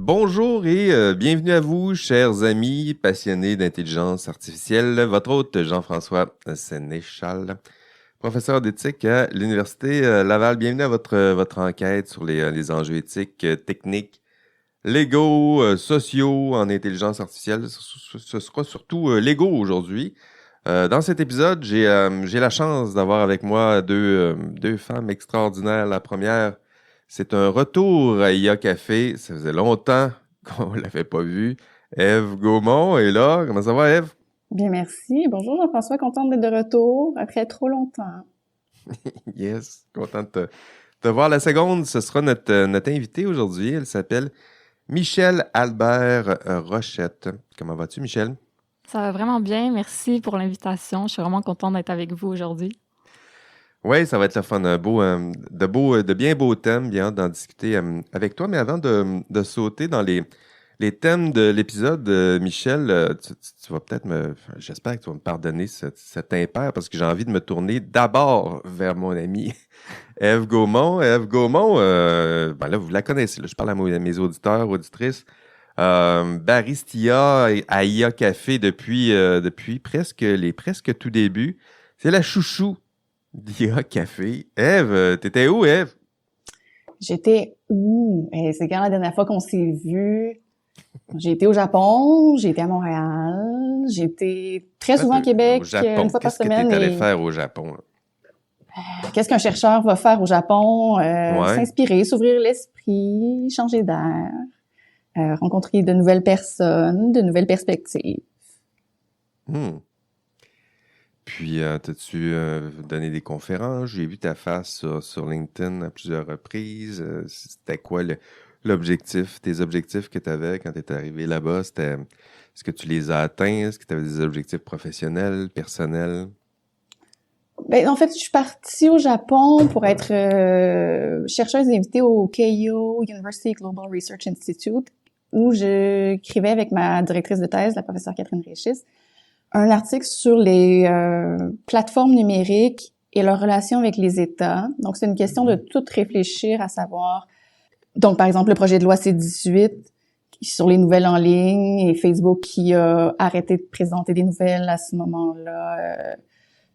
Bonjour et bienvenue à vous, chers amis passionnés d'intelligence artificielle. Votre hôte Jean-François Sénéchal, professeur d'éthique à l'Université Laval. Bienvenue à votre enquête sur les enjeux éthiques, techniques, légaux, sociaux en intelligence artificielle. Ce sera surtout légaux aujourd'hui. Dans cet épisode, j'ai la chance d'avoir avec moi deux femmes extraordinaires. La première, c'est un retour à IA Café. Ça faisait longtemps qu'on ne l'avait pas vu. Ève Gaumont est là. Comment ça va, Ève? Bien, merci. Bonjour Jean-François, contente d'être de retour après trop longtemps. Yes, content de te voir. La seconde, ce sera notre invitée aujourd'hui. Elle s'appelle Michèle Albert Rochette. Comment vas-tu, Michèle? Ça va vraiment bien. Merci pour l'invitation. Je suis vraiment contente d'être avec vous aujourd'hui. Oui, ça va être le fun. De bien beaux thèmes. Bien hâte d'en discuter avec toi. Mais avant de sauter dans les thèmes de l'épisode, Michel, tu vas peut-être j'espère que tu vas me pardonner cet impair parce que j'ai envie de me tourner d'abord vers mon ami Ève Gaumont. Ève Gaumont, ben là, vous la connaissez. Là, je parle à mes auditeurs, auditrices. Baristia à IA Café depuis presque tout début. C'est la chouchou d'IA Café. Ève, t'étais où, Ève? J'étais où? C'est quand la dernière fois qu'on s'est vu? J'ai été au Japon, j'ai été à Montréal, j'ai été très souvent à Québec, au Japon. une fois par semaine. Qu'est-ce que t'es allé faire au Japon? Qu'est-ce qu'un chercheur va faire au Japon? Ouais. S'inspirer, s'ouvrir l'esprit, changer d'air, rencontrer de nouvelles personnes, de nouvelles perspectives. Puis, t'as-tu donné des conférences? J'ai vu ta face sur LinkedIn à plusieurs reprises. C'était quoi l'objectif, tes objectifs que tu avais quand tu étais arrivé là-bas? Est-ce que tu les as atteints? Est-ce que tu avais des objectifs professionnels, personnels? Ben, en fait, je suis partie au Japon pour être chercheuse invitée au Keio University Global Research Institute, où j'écrivais avec ma directrice de thèse, la professeure Catherine Réchis, un article sur les plateformes numériques et leur relation avec les États. Donc, c'est une question de tout réfléchir, à savoir, donc, par exemple, le projet de loi C-18 sur les nouvelles en ligne et Facebook qui a arrêté de présenter des nouvelles à ce moment-là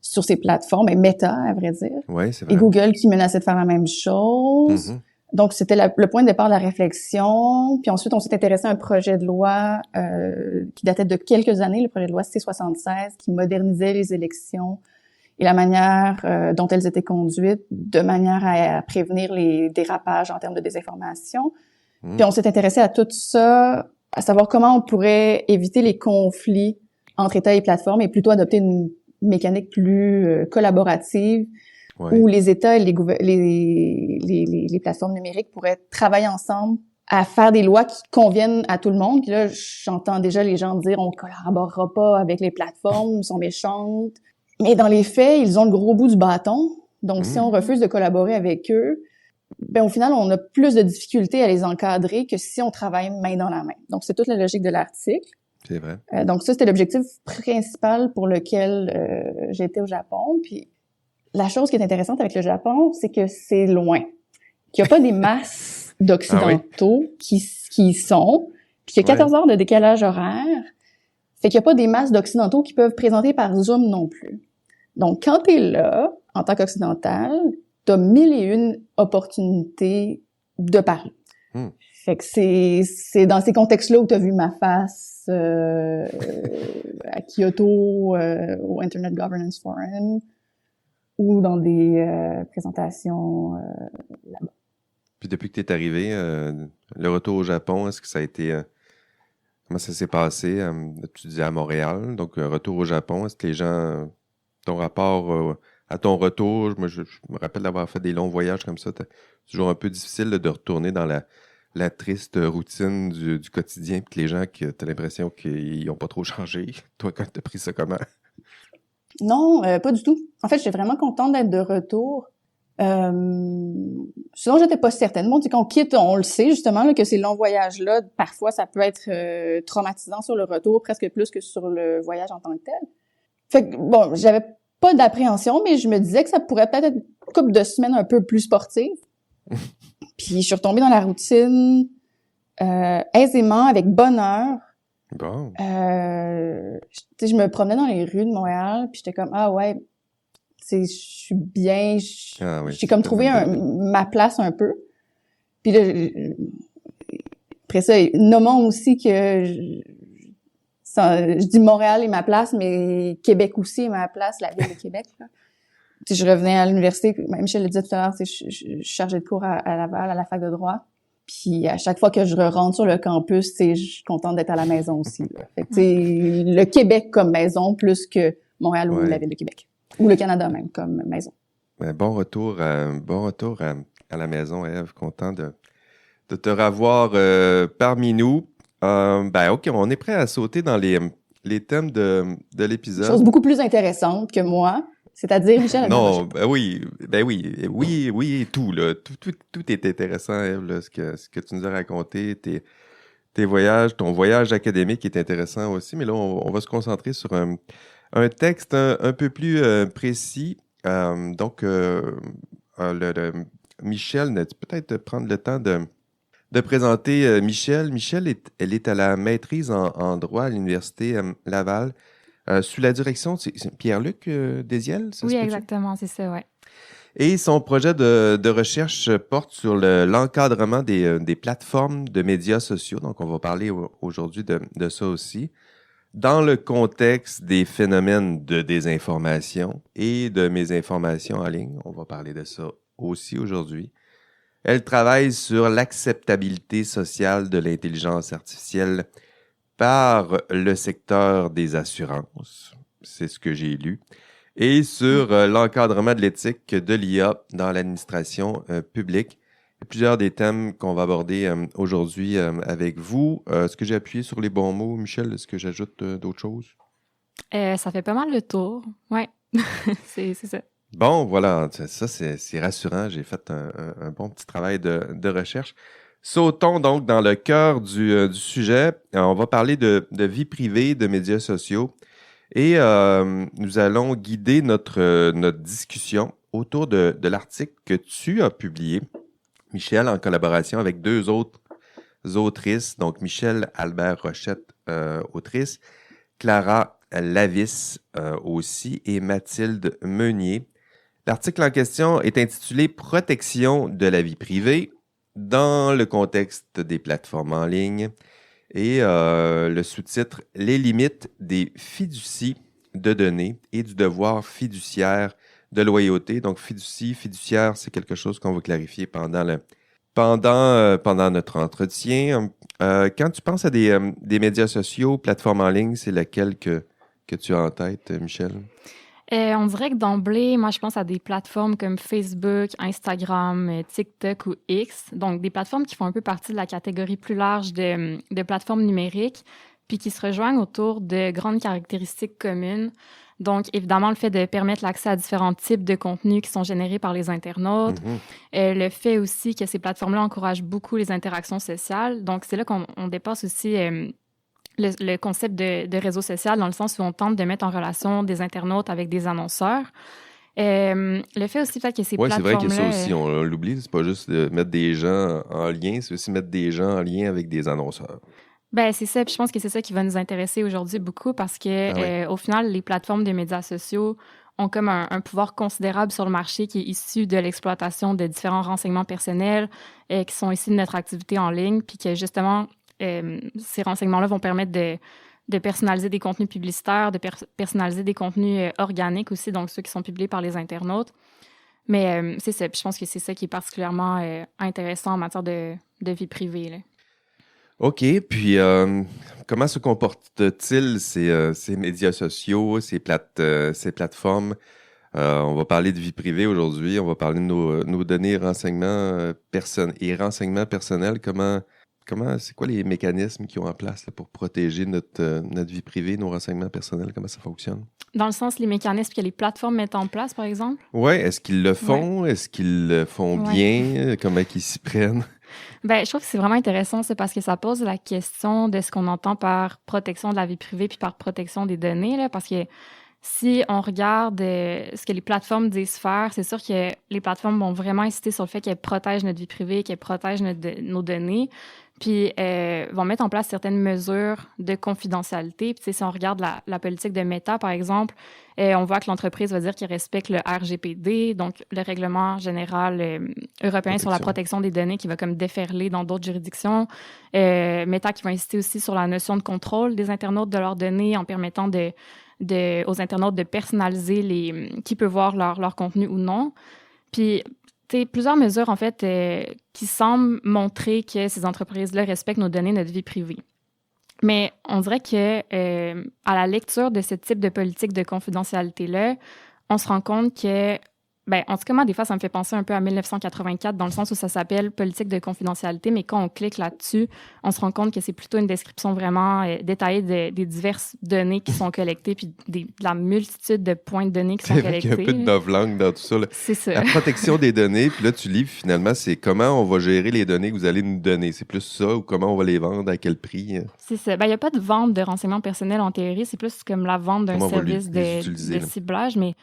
sur ces plateformes, et Meta, à vrai dire. Oui, c'est vrai. Et Google qui menaçait de faire la même chose. Donc, c'était le point de départ de la réflexion. Puis ensuite, on s'est intéressé à un projet de loi qui datait de quelques années, le projet de loi C-76, qui modernisait les élections et la manière dont elles étaient conduites, de manière à prévenir les dérapages en termes de désinformation. Puis on s'est intéressé à tout ça, à savoir comment on pourrait éviter les conflits entre États et plateformes et plutôt adopter une mécanique plus collaborative, où les États et les plateformes numériques pourraient travailler ensemble à faire des lois qui conviennent à tout le monde. Puis là, j'entends déjà les gens dire on collaborera pas avec les plateformes, elles sont méchantes. Mais dans les faits, ils ont le gros bout du bâton. Donc, si on refuse de collaborer avec eux, ben au final, on a plus de difficultés à les encadrer que si on travaille main dans la main. Donc, c'est toute la logique de l'article. C'est vrai. Donc, ça, c'était l'objectif principal pour lequel j'ai été au Japon. Puis, la chose qui est intéressante avec le Japon, c'est que c'est loin. Qu'il n'y a pas des masses d'Occidentaux qui y sont, puis qu'il y a 14 heures de décalage horaire. Fait qu'il n'y a pas des masses d'Occidentaux qui peuvent présenter par Zoom non plus. Donc, quand t'es là, en tant qu'Occidental, t'as 1001 opportunités de parler. Fait que c'est dans ces contextes-là où t'as vu ma face à Kyoto, au Internet Governance Forum, ou dans des présentations là-bas. Puis depuis que t'es arrivé, le retour au Japon, est-ce que ça a été... comment ça s'est passé? Tu disais à Montréal, donc retour au Japon, est-ce que les gens... ton rapport à ton retour, moi je me rappelle d'avoir fait des longs voyages comme ça, c'est toujours un peu difficile de retourner dans la triste routine du quotidien, puis que les gens, t'as l'impression qu'ils n'ont pas trop changé. Toi, quand t'as pris ça comment? Non, pas du tout. En fait, j'étais vraiment contente d'être de retour. Sinon, j'étais pas certaine. Bon, quand on quitte, on le sait justement là, que ces longs voyages-là, parfois, ça peut être traumatisant sur le retour, presque plus que sur le voyage en tant que tel. Fait que, bon, j'avais pas d'appréhension, mais je me disais que ça pourrait peut-être être une couple de semaines un peu plus sportive. Puis je suis retombée dans la routine. aisément, avec bonheur. Bon. Je me promenais dans les rues de Montréal, puis j'étais comme, ah ouais, je suis bien, j'ai comme trouvé ma place un peu. Puis là, après ça, nommons aussi que je dis Montréal est ma place, mais Québec aussi est ma place, la ville de Québec. Là. Je revenais à l'université, Michel le disait tout à l'heure, je suis chargée de cours à Laval, à la fac de droit. Puis à chaque fois que je rentre sur le campus, je suis contente d'être à la maison aussi. Là. Fait que, le Québec comme maison plus que Montréal ou la ville de Québec. Ou le Canada même comme maison. Bon retour à la maison, Ève. Content de te revoir parmi nous. OK, on est prêt à sauter dans les thèmes de l'épisode. Chose beaucoup plus intéressante que moi. C'est-à-dire, Michel... Non, oui, tout, là. Tout est intéressant, Ève, là, ce que tu nous as raconté, tes voyages, ton voyage académique est intéressant aussi, mais là, on va se concentrer sur un texte un peu plus précis. Michel, peut-être prendre le temps de présenter Michel. Michel, elle est à la maîtrise en droit à l'Université Laval. Sous la direction, c'est Pierre-Luc Désiel, ça Oui, se peut-tu? exactement, c'est ça, ouais. Et son projet de recherche porte sur l'encadrement des plateformes de médias sociaux. Donc, on va parler aujourd'hui de ça aussi. Dans le contexte des phénomènes de désinformation et de mésinformation en ligne, on va parler de ça aussi aujourd'hui. Elle travaille sur l'acceptabilité sociale de l'intelligence artificielle par le secteur des assurances, c'est ce que j'ai lu, et sur l'encadrement de l'éthique de l'IA dans l'administration publique. Plusieurs des thèmes qu'on va aborder aujourd'hui avec vous. Est-ce que j'ai appuyé sur les bons mots, Michel? Est-ce que j'ajoute d'autres choses? Ça fait pas mal le tour, ouais, c'est ça. Bon, voilà, ça c'est rassurant. J'ai fait un bon petit travail de recherche. Sautons donc dans le cœur du sujet. On va parler de vie privée, de médias sociaux. Et nous allons guider notre discussion autour de l'article que tu as publié, Michel, en collaboration avec deux autres autrices. Donc, Michel Albert Rochette, autrice, Clara Lavis aussi, et Mathilde Meunier. L'article en question est intitulé « Protection de la vie privée » dans le contexte des plateformes en ligne et le sous-titre « Les limites des fiducies de données et du devoir fiduciaire de loyauté ». Donc, fiduciaire, c'est quelque chose qu'on va clarifier pendant notre entretien. Quand tu penses à des médias sociaux, plateformes en ligne, c'est laquelle que tu as en tête, Michel? On dirait que d'emblée, moi, je pense à des plateformes comme Facebook, Instagram, TikTok ou X. Donc, des plateformes qui font un peu partie de la catégorie plus large de plateformes numériques, puis qui se rejoignent autour de grandes caractéristiques communes. Donc, évidemment, le fait de permettre l'accès à différents types de contenus qui sont générés par les internautes. Le fait aussi que ces plateformes-là encouragent beaucoup les interactions sociales. Donc, c'est là qu'on dépasse aussi... le concept de réseau social, dans le sens où on tente de mettre en relation des internautes avec des annonceurs. Le fait aussi peut-être que ces plateformes-là... Oui, c'est vrai qu'il y a ça aussi, on l'oublie, c'est pas juste de mettre des gens en lien, c'est aussi mettre des gens en lien avec des annonceurs. Ben c'est ça, puis je pense que c'est ça qui va nous intéresser aujourd'hui beaucoup parce que au final, les plateformes de médias sociaux ont comme un pouvoir considérable sur le marché qui est issu de l'exploitation de différents renseignements personnels qui sont issus de notre activité en ligne, puis que justement... ces renseignements-là vont permettre de personnaliser des contenus publicitaires, de personnaliser des contenus organiques aussi, donc ceux qui sont publiés par les internautes. Mais c'est ça, puis je pense que c'est ça qui est particulièrement intéressant en matière de vie privée, là. OK, puis comment se comportent-ils ces médias sociaux, ces plateformes? On va parler de vie privée aujourd'hui, on va parler de nos données renseignements personnels. C'est quoi les mécanismes qu'ils ont en place là, pour protéger notre vie privée, nos renseignements personnels? Comment ça fonctionne? Dans le sens, les mécanismes que les plateformes mettent en place, par exemple? Oui, est-ce qu'ils le font? Est-ce qu'ils le font bien? Comment ils s'y prennent? Ben, je trouve que c'est vraiment intéressant, ça, parce que ça pose la question de ce qu'on entend par protection de la vie privée puis par protection des données, là, parce que si on regarde ce que les plateformes disent faire, c'est sûr que les plateformes vont vraiment insister sur le fait qu'elles protègent notre vie privée, qu'elles protègent nos données. puis vont mettre en place certaines mesures de confidentialité. Puis, si on regarde la politique de Meta, par exemple, on voit que l'entreprise va dire qu'il respecte le RGPD, donc le Règlement général européen sur la protection des données qui va comme déferler dans d'autres juridictions. Meta qui va insister aussi sur la notion de contrôle des internautes de leurs données en permettant aux internautes de personnaliser qui peut voir leur contenu ou non. Puis, plusieurs mesures, en fait, qui semblent montrer que ces entreprises-là respectent nos données, notre vie privée. Mais on dirait que à la lecture de ce type de politique de confidentialité-là, on se rend compte que, en tout cas, moi, des fois, ça me fait penser un peu à 1984, dans le sens où ça s'appelle politique de confidentialité, mais quand on clique là-dessus, on se rend compte que c'est plutôt une description vraiment détaillée des diverses données qui sont collectées, puis de la multitude de points de données qui sont collectés. Il y a un peu de novlangue dans tout ça. Là. C'est ça. La protection des données, puis là, tu lis, finalement, c'est comment on va gérer les données que vous allez nous donner. C'est plus ça, ou comment on va les vendre, à quel prix. C'est ça. Il n'y a pas de vente de renseignements personnels en théorie, c'est plus comme la vente d'un service de ciblage, mais...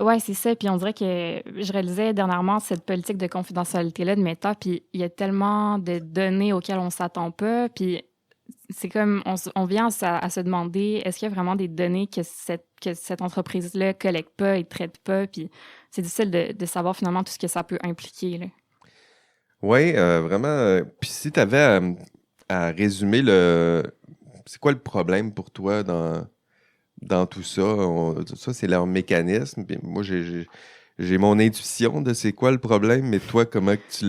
ouais, c'est ça. Puis on dirait que je réalisais dernièrement cette politique de confidentialité-là de Meta, puis il y a tellement de données auxquelles on s'attend pas, puis c'est comme, on vient à se demander, est-ce qu'il y a vraiment des données que cette entreprise-là collecte pas et traite pas, puis c'est difficile de savoir finalement tout ce que ça peut impliquer, là. Oui, vraiment. Puis si tu avais à résumer c'est quoi le problème pour toi dans tout ça? Ça, c'est leur mécanisme. Puis moi, j'ai mon intuition de c'est quoi le problème, mais toi, comment que tu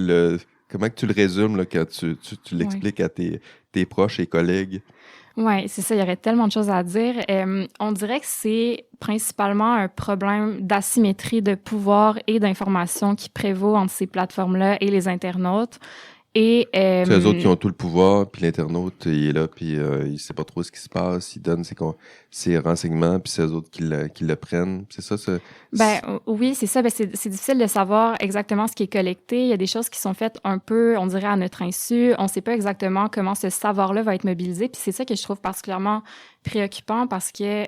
le résumes là, quand tu l'expliques à tes proches et collègues? Oui, c'est ça. Il y aurait tellement de choses à dire. On dirait que c'est principalement un problème d'asymétrie de pouvoir et d'information qui prévaut entre ces plateformes-là et les internautes. Et c'est eux autres qui ont tout le pouvoir, puis l'internaute, il est là, puis il sait pas trop ce qui se passe, il donne ses renseignements, puis c'est eux autres qui le prennent. C'est ça? Oui, c'est ça. C'est difficile de savoir exactement ce qui est collecté. Il y a des choses qui sont faites un peu, on dirait, à notre insu. On sait pas exactement comment ce savoir-là va être mobilisé, puis c'est ça que je trouve particulièrement préoccupant parce que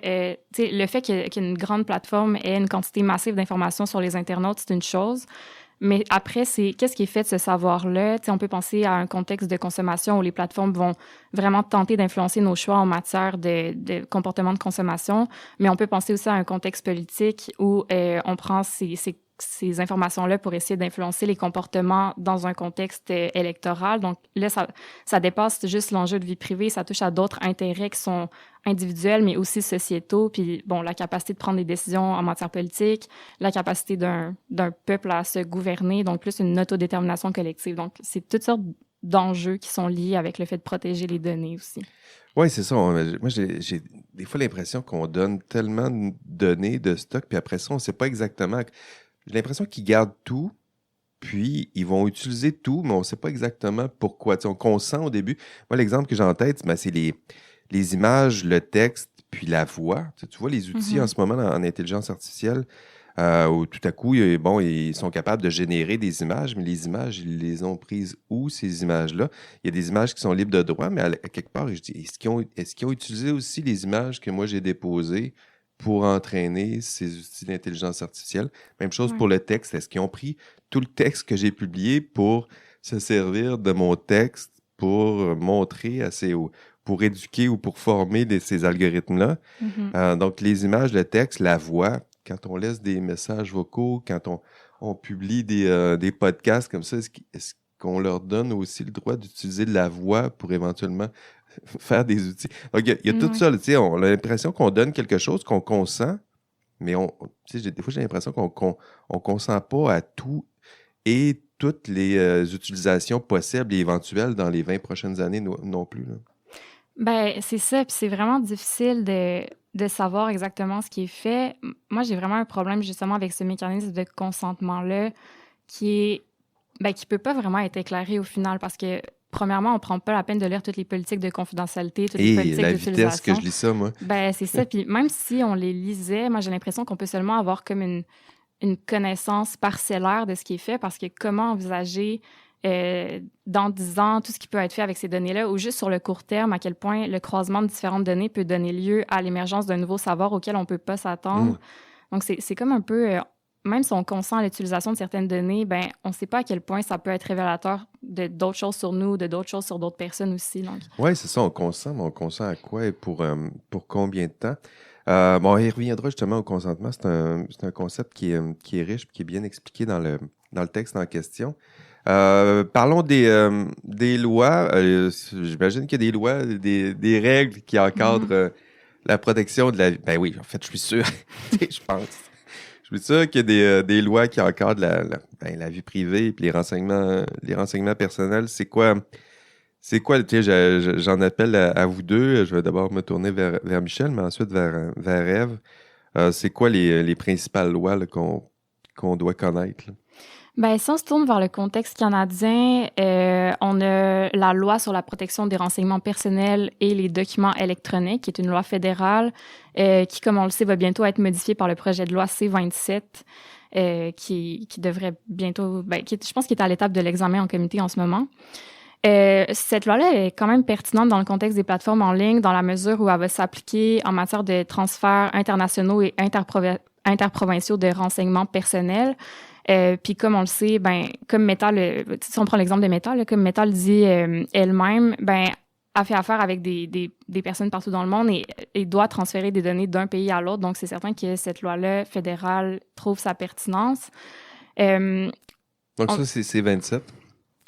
le fait qu'une grande plateforme ait une quantité massive d'informations sur les internautes, c'est une chose. Mais après, qu'est-ce qui est fait de ce savoir-là? On peut penser à un contexte de consommation où les plateformes vont vraiment tenter d'influencer nos choix en matière de comportement de consommation, mais on peut penser aussi à un contexte politique où on prend ces informations-là pour essayer d'influencer les comportements dans un contexte électoral. Donc là, ça dépasse juste l'enjeu de vie privée, ça touche à d'autres intérêts qui sont individuels, mais aussi sociétaux. Puis bon, la capacité de prendre des décisions en matière politique, la capacité d'un peuple à se gouverner, donc plus une autodétermination collective. Donc, c'est toutes sortes d'enjeux qui sont liés avec le fait de protéger les données aussi. Oui, c'est ça. Moi, j'ai des fois l'impression qu'on donne tellement de données de stock, puis après ça, on ne sait pas exactement... J'ai l'impression qu'ils gardent tout, puis ils vont utiliser tout, mais on ne sait pas exactement pourquoi. On consent au début. Moi, l'exemple que j'ai en tête, c'est les images, le texte, puis la voix. Tu vois les outils en ce moment en intelligence artificielle, où tout à coup, ils sont capables de générer des images, mais les images, ils les ont prises où, ces images-là? Il y a des images qui sont libres de droit, mais à quelque part, je dis, est-ce qu'ils ont utilisé aussi les images que moi j'ai déposées pour entraîner ces outils d'intelligence artificielle? Même chose pour le texte. Est-ce qu'ils ont pris tout le texte que j'ai publié pour se servir de mon texte pour montrer pour éduquer ou pour former ces algorithmes-là? Donc, les images, le texte, la voix, quand on laisse des messages vocaux, quand on publie des podcasts comme ça, est-ce qu'on leur donne aussi le droit d'utiliser de la voix pour éventuellement faire des outils? Donc, il y a tout ça, on a l'impression qu'on donne quelque chose qu'on consent, mais des fois, j'ai l'impression qu'on consent pas à tout et toutes les utilisations possibles et éventuelles dans les 20 prochaines années non plus, là. C'est ça, puis c'est vraiment difficile de savoir exactement ce qui est fait. Moi, j'ai vraiment un problème justement avec ce mécanisme de consentement-là qui peut pas vraiment être éclairé au final parce que premièrement, on prend pas la peine de lire toutes les politiques de confidentialité, toutes les politiques d'utilisation. La vitesse que je lis ça, moi. C'est ça. Puis même si on les lisait, moi, j'ai l'impression qu'on peut seulement avoir comme une connaissance parcellaire de ce qui est fait parce que comment envisager dans 10 ans tout ce qui peut être fait avec ces données-là ou juste sur le court terme, à quel point le croisement de différentes données peut donner lieu à l'émergence d'un nouveau savoir auquel on peut pas s'attendre. Donc, c'est comme un peu... même si on consent à l'utilisation de certaines données, ben on ne sait pas à quel point ça peut être révélateur de d'autres choses sur nous, de d'autres choses sur d'autres personnes aussi. Donc. Oui, c'est ça, on consent, mais on consent à quoi et pour combien de temps? Bon, on y reviendra justement au consentement. C'est un concept qui est riche et qui est bien expliqué dans le texte en question. Parlons des lois. J'imagine qu'il y a des lois, des règles qui encadrent la protection de la vie. Ben oui, en fait, je suis sûr. Je pense. Je suis sûr qu'il y a des lois qui encadrent la vie privée et les renseignements personnels. C'est quoi, j'en appelle à vous deux. Je vais d'abord me tourner vers Michel, mais ensuite vers Ève. C'est quoi les principales lois là, qu'on doit connaître, là? Ben, si on se tourne vers le contexte canadien, on a la loi sur la protection des renseignements personnels et les documents électroniques, qui est une loi fédérale qui, comme on le sait, va bientôt être modifiée par le projet de loi C-27, qui devrait bientôt, je pense qu'il est à l'étape de l'examen en comité en ce moment. Cette loi-là est quand même pertinente dans le contexte des plateformes en ligne, dans la mesure où elle va s'appliquer en matière de transferts internationaux et interprovinciaux de renseignements personnels. Puis comme on le sait, comme Meta, si on prend l'exemple de Meta, comme Meta le dit elle-même, a fait affaire avec des personnes partout dans le monde et doit transférer des données d'un pays à l'autre. Donc, c'est certain que cette loi-là fédérale trouve sa pertinence. Donc ça, c'est C-27?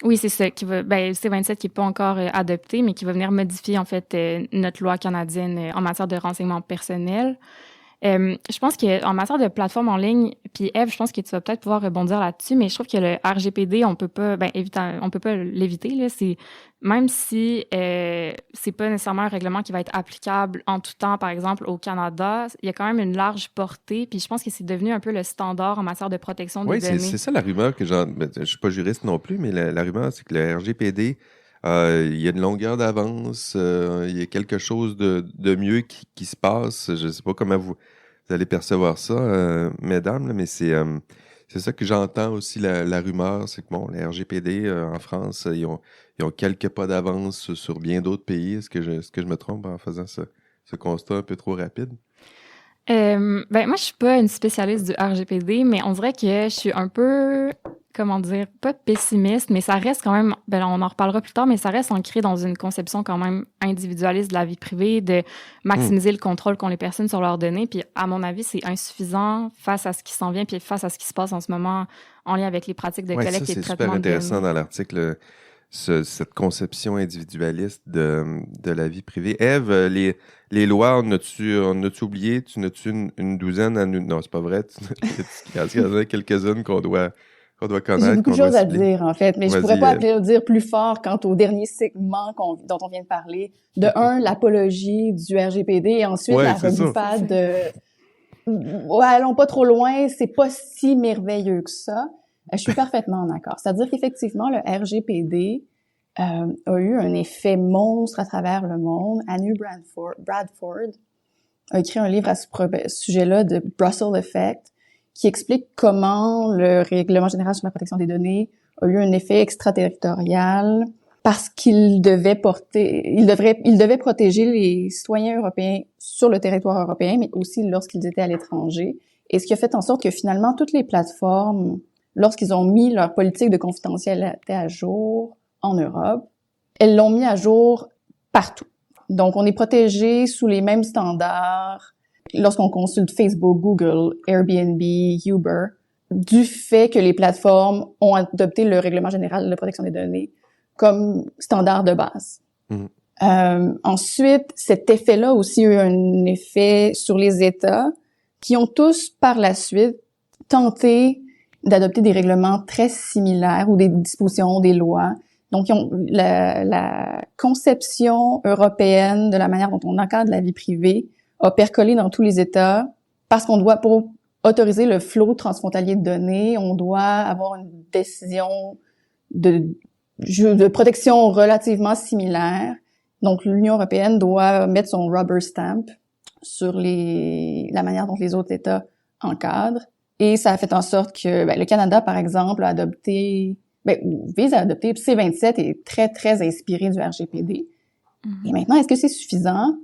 Oui, c'est ça. C-27 qui n'est pas encore adopté, mais qui va venir modifier, en fait, notre loi canadienne en matière de renseignements personnels. Je pense qu'en matière de plateforme en ligne, puis Ève, je pense que tu vas peut-être pouvoir rebondir là-dessus, mais je trouve que le RGPD, on peut pas l'éviter, là. Même si c'est pas nécessairement un règlement qui va être applicable en tout temps, par exemple, au Canada, il y a quand même une large portée, puis je pense que c'est devenu un peu le standard en matière de protection des données. Oui, c'est ça la rumeur que je suis pas juriste non plus, mais la rumeur, c'est que le RGPD, il y a une longueur d'avance, il y a quelque chose de mieux qui se passe. Je ne sais pas comment vous allez percevoir ça, mesdames, là, mais c'est ça que j'entends aussi, la rumeur, c'est que bon, le RGPD en France, ils ont quelques pas d'avance sur bien d'autres pays. Est-ce que je me trompe en faisant ce constat un peu trop rapide? Moi, je suis pas une spécialiste du RGPD, mais on dirait que je suis un peu, pas pessimiste, mais ça reste quand même, on en reparlera plus tard, mais ça reste ancré dans une conception quand même individualiste de la vie privée, de maximiser le contrôle qu'ont les personnes sur leurs données. Puis, à mon avis, c'est insuffisant face à ce qui s'en vient, puis face à ce qui se passe en ce moment en lien avec les pratiques de collecte et de traitement de données. C'est super intéressant dans l'article, cette conception individualiste de la vie privée. Ève, les lois, on a-tu oublié? Tu n'as-tu une douzaine à nous? Non, c'est pas vrai. Il y en a quelques-unes qu'on doit connaître. J'ai beaucoup de choses à dire, en fait, mais je pourrais pas dire plus fort quant au dernier segment dont on vient de parler. De un, l'apologie du RGPD et ensuite la rebouffade allons pas trop loin, c'est pas si merveilleux que ça. Je suis parfaitement en accord. C'est-à-dire qu'effectivement, le RGPD a eu un effet monstre à travers le monde. Anu Bradford a écrit un livre à ce sujet-là, de Brussels Effect, qui explique comment le Règlement général sur la protection des données a eu un effet extraterritorial parce qu'il devait protéger les citoyens européens sur le territoire européen, mais aussi lorsqu'ils étaient à l'étranger. Et ce qui a fait en sorte que finalement, toutes les plateformes, lorsqu'ils ont mis leur politique de confidentialité à jour en Europe, elles l'ont mis à jour partout. Donc, on est protégé sous les mêmes standards lorsqu'on consulte Facebook, Google, Airbnb, Uber, du fait que les plateformes ont adopté le Règlement général de protection des données comme standard de base. Ensuite, cet effet-là aussi a eu un effet sur les États qui ont tous, par la suite, tenté d'adopter des règlements très similaires ou des dispositions, des lois. Donc, ils ont la conception européenne de la manière dont on encadre la vie privée a percolé dans tous les États parce qu'on doit, pour autoriser le flot transfrontalier de données, on doit avoir une décision de protection relativement similaire. Donc, l'Union européenne doit mettre son rubber stamp sur la manière dont les autres États encadrent. Et ça a fait en sorte que le Canada, par exemple, vise à adopter C-27 est très, très inspiré du RGPD. Et maintenant, est-ce que c'est suffisant?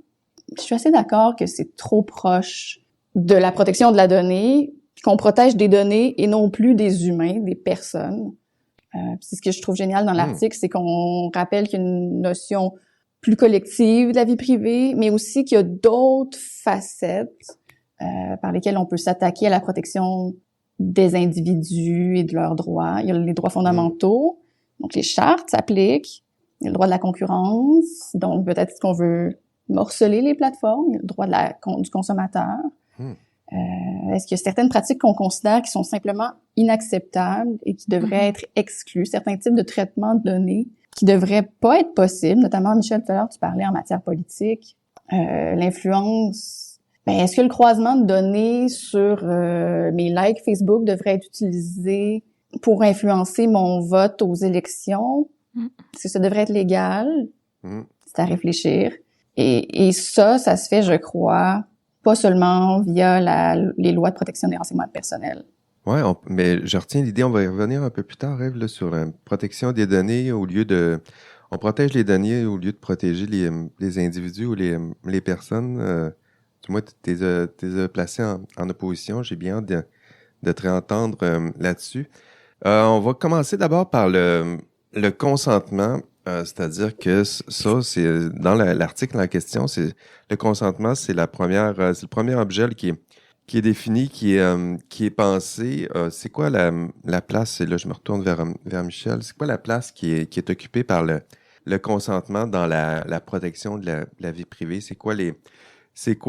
Je suis assez d'accord que c'est trop proche de la protection de la donnée. qu'on protège des données et non plus des humains, des personnes. C'est ce que je trouve génial dans l'article, c'est qu'on rappelle qu'il y a une notion plus collective de la vie privée, mais aussi qu'il y a d'autres facettes par lesquelles on peut s'attaquer à la protection des individus et de leurs droits. Il y a les droits fondamentaux, donc les chartes s'appliquent. Il y a le droit de la concurrence, donc peut-être qu'on veut morceler les plateformes. Il y a le droit du consommateur. Est-ce qu'il y a certaines pratiques qu'on considère qui sont simplement inacceptables et qui devraient être exclues, certains types de traitements de données qui devraient pas être possibles, notamment, Michel, tout à l'heure, tu parlais en matière politique, l'influence. Est-ce que le croisement de données sur mes likes Facebook devrait être utilisé pour influencer mon vote aux élections? Est-ce que ça devrait être légal? C'est à réfléchir. Et ça se fait, je crois, pas seulement via les lois de protection des renseignements personnels. Oui, mais je retiens l'idée, on va y revenir un peu plus tard, Ève, là, sur la protection des données au lieu de... On protège les données au lieu de protéger les individus ou les personnes. Du moins, tu les as placés en opposition. J'ai bien hâte de te réentendre là-dessus. On va commencer d'abord par le consentement. C'est-à-dire que ça, c'est dans l'article en question, c'est le consentement, c'est le premier objet qui est défini, qui est pensé. C'est quoi la place, et là je me retourne vers Michel, c'est quoi la place qui est occupée par le consentement dans la protection de la vie privée? C'est quoi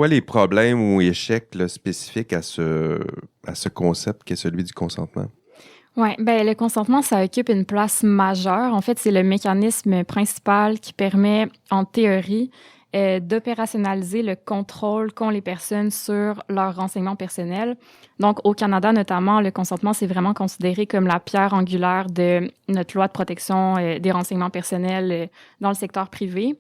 les problèmes ou échecs là, spécifiques à ce concept qui est celui du consentement? Oui, le consentement, ça occupe une place majeure. En fait, c'est le mécanisme principal qui permet, en théorie, d'opérationnaliser le contrôle qu'ont les personnes sur leurs renseignements personnels. Donc, au Canada, notamment, le consentement, c'est vraiment considéré comme la pierre angulaire de notre loi de protection des renseignements personnels dans le secteur privé.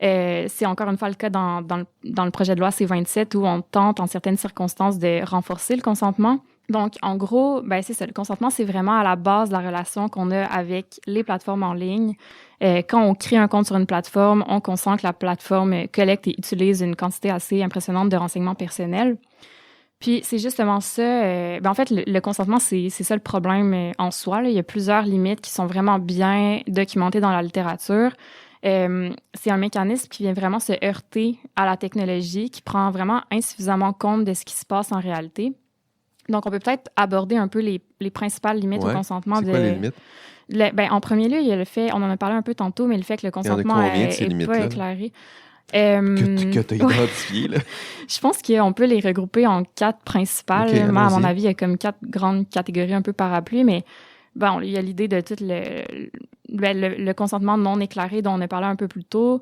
C'est encore une fois le cas dans le projet de loi C-27 où on tente, en certaines circonstances, de renforcer le consentement. Donc, en gros, c'est ça. Le consentement, c'est vraiment à la base de la relation qu'on a avec les plateformes en ligne. Quand on crée un compte sur une plateforme, on consent que la plateforme collecte et utilise une quantité assez impressionnante de renseignements personnels. Puis, c'est justement ça. En fait, le consentement, c'est ça le problème en soi. Là. Il y a plusieurs limites qui sont vraiment bien documentées dans la littérature. C'est un mécanisme qui vient vraiment se heurter à la technologie, qui prend vraiment insuffisamment compte de ce qui se passe en réalité. Donc, on peut peut-être aborder un peu les principales limites au consentement. C'est quoi les limites? En premier lieu, il y a le fait, on en a parlé un peu tantôt, mais le fait que le consentement n'est pas éclairé. Que tu as identifié, là? Je pense qu'on peut les regrouper en 4 principales. Okay, à mon avis, il y a comme 4 grandes catégories un peu parapluies, mais il y a l'idée de tout le consentement non éclairé dont on a parlé un peu plus tôt.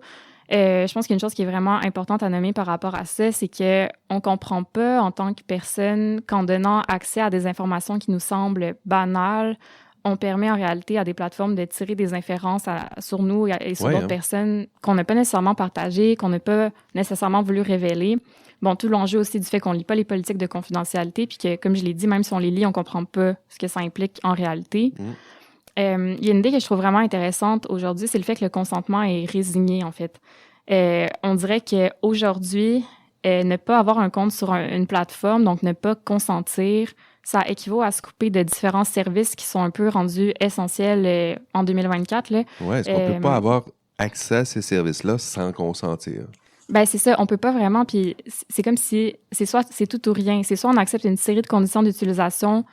Je pense qu'il y a une chose qui est vraiment importante à nommer par rapport à ça, c'est qu'on ne comprend pas en tant que personne qu'en donnant accès à des informations qui nous semblent banales, on permet en réalité à des plateformes de tirer des inférences sur nous et sur d'autres personnes qu'on n'a pas nécessairement partagées, qu'on n'a pas nécessairement voulu révéler. Bon, tout l'enjeu aussi du fait qu'on ne lit pas les politiques de confidentialité, puis que, comme je l'ai dit, même si on les lit, on ne comprend pas ce que ça implique en réalité. Il y a une idée que je trouve vraiment intéressante aujourd'hui, c'est le fait que le consentement est résigné, en fait. On dirait qu'aujourd'hui, ne pas avoir un compte sur une plateforme, donc ne pas consentir, ça équivaut à se couper de différents services qui sont un peu rendus essentiels en 2024. Oui, est-ce qu'on ne peut pas avoir accès à ces services-là sans consentir? C'est ça, on peut pas vraiment, puis c'est comme si c'est tout ou rien. C'est soit on accepte une série de conditions d'utilisation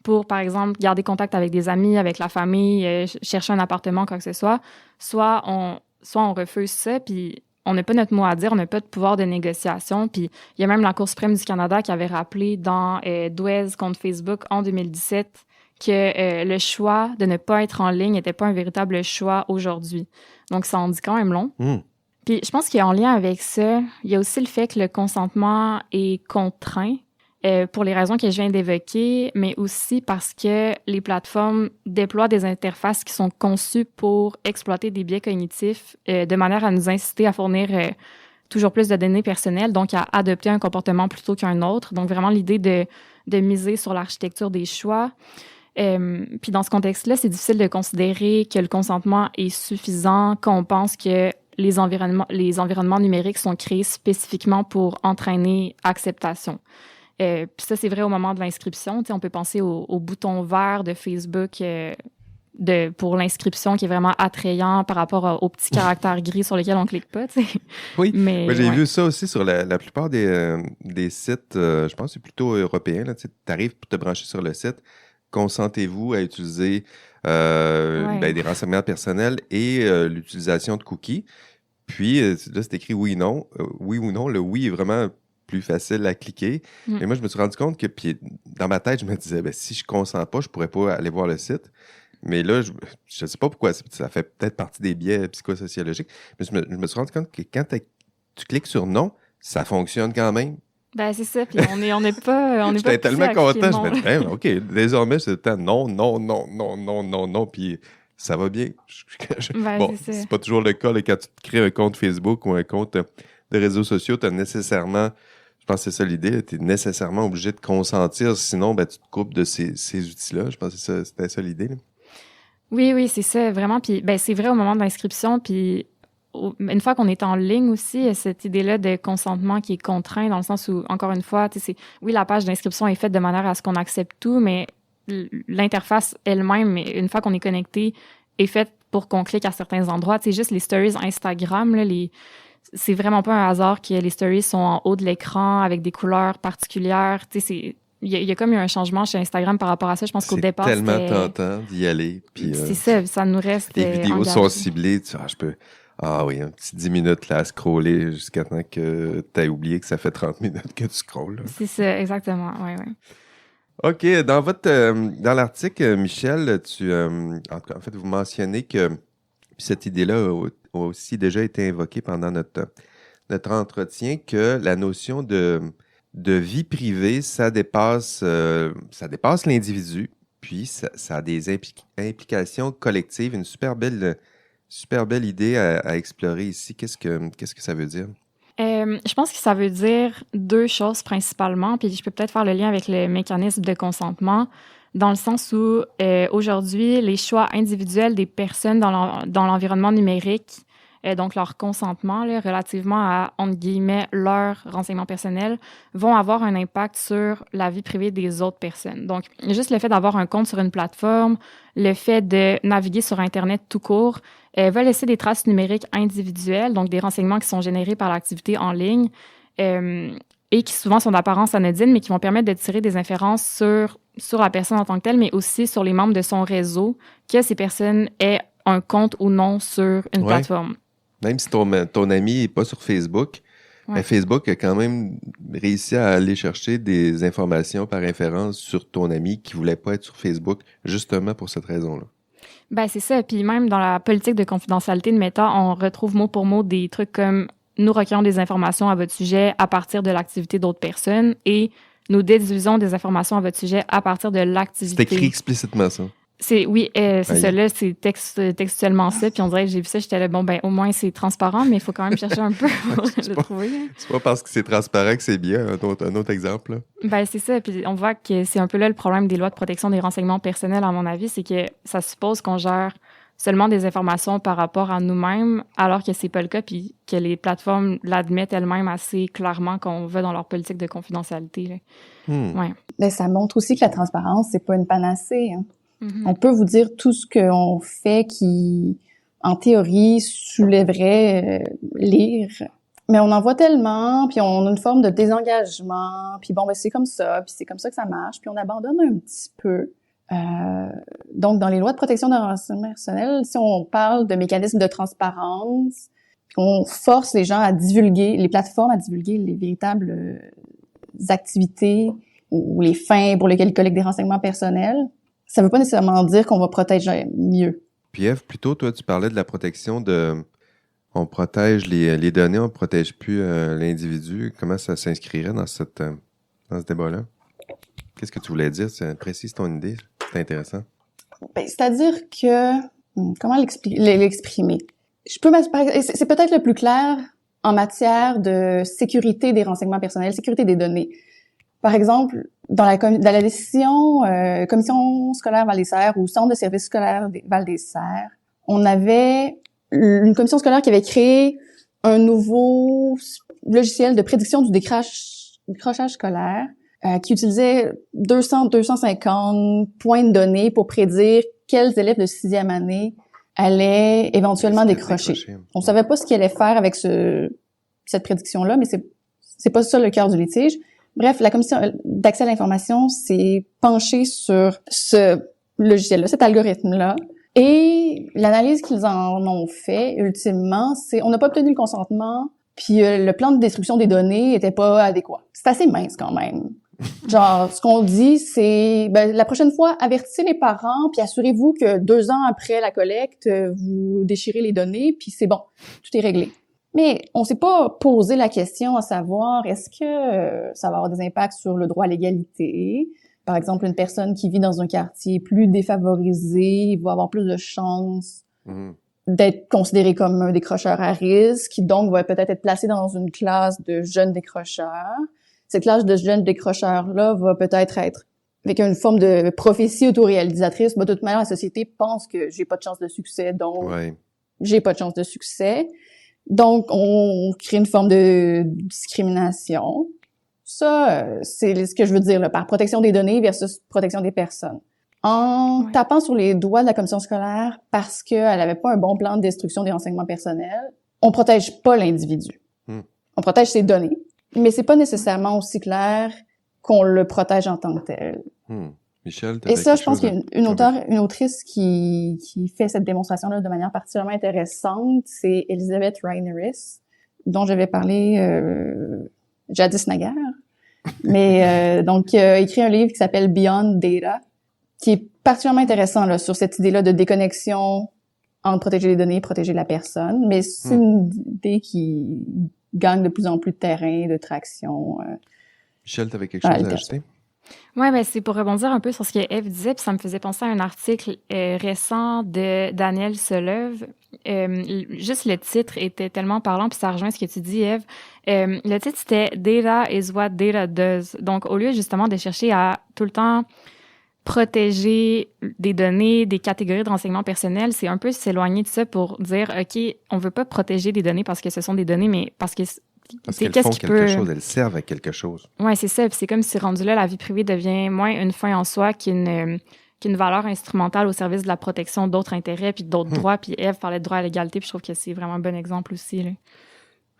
pour, par exemple, garder contact avec des amis, avec la famille, chercher un appartement, quoi que ce soit, soit on refuse ça, puis on n'a pas notre mot à dire, on n'a pas de pouvoir de négociation. Puis il y a même la Cour suprême du Canada qui avait rappelé dans Douez contre Facebook en 2017 que le choix de ne pas être en ligne n'était pas un véritable choix aujourd'hui. Donc, ça en dit quand même long. Puis je pense qu'en lien avec ça, il y a aussi le fait que le consentement est contraint pour les raisons que je viens d'évoquer, mais aussi parce que les plateformes déploient des interfaces qui sont conçues pour exploiter des biais cognitifs de manière à nous inciter à fournir toujours plus de données personnelles, donc à adopter un comportement plutôt qu'un autre. Donc vraiment l'idée de miser sur l'architecture des choix. Puis dans ce contexte-là, c'est difficile de considérer que le consentement est suffisant quand on pense que les environnements numériques sont créés spécifiquement pour entraîner acceptation. Puis ça, c'est vrai au moment de l'inscription. Tu sais, on peut penser au bouton vert de Facebook pour l'inscription qui est vraiment attrayant par rapport aux petits caractères gris sur lesquels on clique pas, tu sais. Oui, Mais moi j'ai vu ça aussi sur la plupart des sites, je pense que c'est plutôt européen. Tu arrives pour te brancher sur le site, consentez-vous à utiliser des renseignements personnels et l'utilisation de cookies. Puis là, c'est écrit oui, non. Oui ou non, le oui est vraiment plus facile à cliquer. Mais moi, je me suis rendu compte que puis, dans ma tête, je me disais, si je consens pas, je pourrais pas aller voir le site. Mais là, je ne sais pas pourquoi, ça fait peut-être partie des biais psychosociologiques, mais je me suis rendu compte que quand tu cliques sur non, ça fonctionne quand même. Ben, c'est ça, puis on n'est pas J'étais tellement content, non. je me disais, OK, désormais, c'est le temps, non, non, non, non, non, non, non, puis ça va bien. Bon, c'est pas toujours le cas, là, quand tu te crées un compte Facebook ou un compte de réseaux sociaux, tu as nécessairement, je pense que c'est ça l'idée, tu es nécessairement obligé de consentir, sinon, tu te coupes de ces outils-là. Je pense que c'était ça l'idée, là. Oui, c'est ça, vraiment. Puis, c'est vrai au moment de l'inscription. Puis, une fois qu'on est en ligne aussi, cette idée-là de consentement qui est contraint, dans le sens où, encore une fois, oui, la page d'inscription est faite de manière à ce qu'on accepte tout, mais l'interface elle-même, une fois qu'on est connecté, est faite pour qu'on clique à certains endroits. C'est juste les stories Instagram, là, c'est vraiment pas un hasard que les stories sont en haut de l'écran avec des couleurs particulières. Il y a comme eu un changement chez Instagram par rapport à ça. Je pense qu'au départ, c'est tellement tentant d'y aller. Puis, c'est ça nous reste les vidéos engagé. sont ciblées. Ah oui, un petit 10 minutes là, à scroller jusqu'à temps que tu aies oublié que ça fait 30 minutes que tu scrolles. Là. C'est ça, exactement. Oui. OK. Dans l'article, Michel, en fait, vous mentionnez que cette idée-là a aussi déjà été invoquée pendant notre entretien, que la notion de vie privée, ça dépasse l'individu, puis ça a des implications collectives, une super belle idée à explorer ici. Qu'est-ce que ça veut dire? Je pense que ça veut dire deux choses principalement, puis je peux peut-être faire le lien avec le mécanisme de consentement, dans le sens où aujourd'hui, les choix individuels des personnes dans l'environnement numérique, donc leur consentement là, relativement à, entre guillemets, leurs renseignements personnels, vont avoir un impact sur la vie privée des autres personnes. Donc, juste le fait d'avoir un compte sur une plateforme, le fait de naviguer sur Internet tout court, va laisser des traces numériques individuelles, donc des renseignements qui sont générés par l'activité en ligne et qui souvent sont d'apparence anodine, mais qui vont permettre de tirer des inférences sur la personne en tant que telle, mais aussi sur les membres de son réseau, que ces personnes aient un compte ou non sur une plateforme. Même si ton ami n'est pas sur Facebook, Facebook a quand même réussi à aller chercher des informations par référence sur ton ami qui ne voulait pas être sur Facebook, justement pour cette raison-là. Ben c'est ça. Puis même dans la politique de confidentialité de Meta, on retrouve mot pour mot des trucs comme « Nous recueillons des informations à votre sujet à partir de l'activité d'autres personnes » et « Nous déduisons des informations à votre sujet à partir de l'activité. » C'est écrit explicitement, ça. Oui, c'est ça, là, c'est textuellement ça. Puis on dirait que j'ai vu ça, j'étais là, au moins c'est transparent, mais il faut quand même chercher un peu pour le trouver. C'est pas parce que c'est transparent que c'est bien, un autre exemple. Là. Ben c'est ça, puis on voit que c'est un peu là le problème des lois de protection des renseignements personnels, à mon avis, c'est que ça suppose qu'on gère seulement des informations par rapport à nous-mêmes, alors que c'est pas le cas, puis que les plateformes l'admettent elles-mêmes assez clairement qu'on va dans leur politique de confidentialité. Là. Ouais. Mais ça montre aussi que la transparence, c'est pas une panacée, hein. On peut vous dire tout ce qu'on fait qui, en théorie, soulèverait lire. Mais on en voit tellement, puis on a une forme de désengagement, puis c'est comme ça, puis c'est comme ça que ça marche, puis on abandonne un petit peu. Donc, dans les lois de protection des renseignements personnels, si on parle de mécanismes de transparence, puis on force les gens à divulguer, les plateformes à divulguer les véritables activités ou les fins pour lesquelles ils collectent des renseignements personnels, ça veut pas nécessairement dire qu'on va protéger mieux. Puis Ève, plutôt, toi, tu parlais de la protection on protège les données, on protège plus l'individu. Comment ça s'inscrirait dans ce débat-là? Qu'est-ce que tu voulais dire? Précise ton idée. C'est intéressant. C'est-à-dire que... Comment l'exprimer? C'est peut-être le plus clair en matière de sécurité des renseignements personnels, sécurité des données. Par exemple, dans la décision commission scolaire Val-des-Serres ou centre de services scolaires Val-des-Serres, on avait une commission scolaire qui avait créé un nouveau logiciel de prédiction du décrochage scolaire qui utilisait 200-250 points de données pour prédire quels élèves de 6e année allaient éventuellement décrocher. On savait pas ce qu'il allait faire avec cette prédiction-là, mais c'est pas ça le cœur du litige. Bref, la commission d'accès à l'information s'est penchée sur ce logiciel-là, cet algorithme-là. Et l'analyse qu'ils en ont fait, ultimement, c'est on n'a pas obtenu le consentement, puis le plan de destruction des données était pas adéquat. C'est assez mince quand même. Genre, ce qu'on dit, c'est la prochaine fois, avertissez les parents, puis assurez-vous que 2 ans après la collecte, vous déchirez les données, puis c'est bon, tout est réglé. Mais on s'est pas posé la question à savoir est-ce que ça va avoir des impacts sur le droit à l'égalité. Par exemple, une personne qui vit dans un quartier plus défavorisé va avoir plus de chances d'être considérée comme un décrocheur à risque, qui donc va peut-être être placée dans une classe de jeunes décrocheurs. Cette classe de jeunes décrocheurs-là va peut-être être avec une forme de prophétie autoréalisatrice. De toute manière, la société pense que j'ai pas de chance de succès, donc j'ai pas de chance de succès. Donc, on crée une forme de discrimination. Ça, c'est ce que je veux dire là, par protection des données versus protection des personnes. En tapant sur les doigts de la commission scolaire parce qu'elle avait pas un bon plan de destruction des renseignements personnels, on protège pas l'individu. On protège ses données, mais c'est pas nécessairement aussi clair qu'on le protège en tant que tel. Michel, et ça, je pense qu'il y a une autrice qui fait cette démonstration-là de manière particulièrement intéressante, c'est Elizabeth Reineris, dont j'avais parlé jadis naguère. Mais donc, écrit un livre qui s'appelle Beyond Data, qui est particulièrement intéressant là, sur cette idée-là de déconnexion entre protéger les données et protéger la personne. Mais c'est une idée qui gagne de plus en plus de terrain, de traction. Michel, tu avais quelque chose à ajouter? Oui, ben c'est pour rebondir un peu sur ce que Eve disait, puis ça me faisait penser à un article récent de Daniel Solev. Juste le titre était tellement parlant, puis ça rejoint ce que tu dis, Eve. Le titre, c'était « Data is what data does ». Donc, au lieu justement de chercher à tout le temps protéger des données, des catégories de renseignements personnels, c'est un peu s'éloigner de ça pour dire, OK, on veut pas protéger des données parce que ce sont des données, mais parce qu'elles font quelque chose, elles servent à quelque chose. Oui, c'est ça. Puis c'est comme si rendu là, la vie privée devient moins une fin en soi qu'une valeur instrumentale au service de la protection d'autres intérêts puis d'autres droits. Puis Eve parlait de droit à l'égalité, puis je trouve que c'est vraiment un bon exemple aussi, là.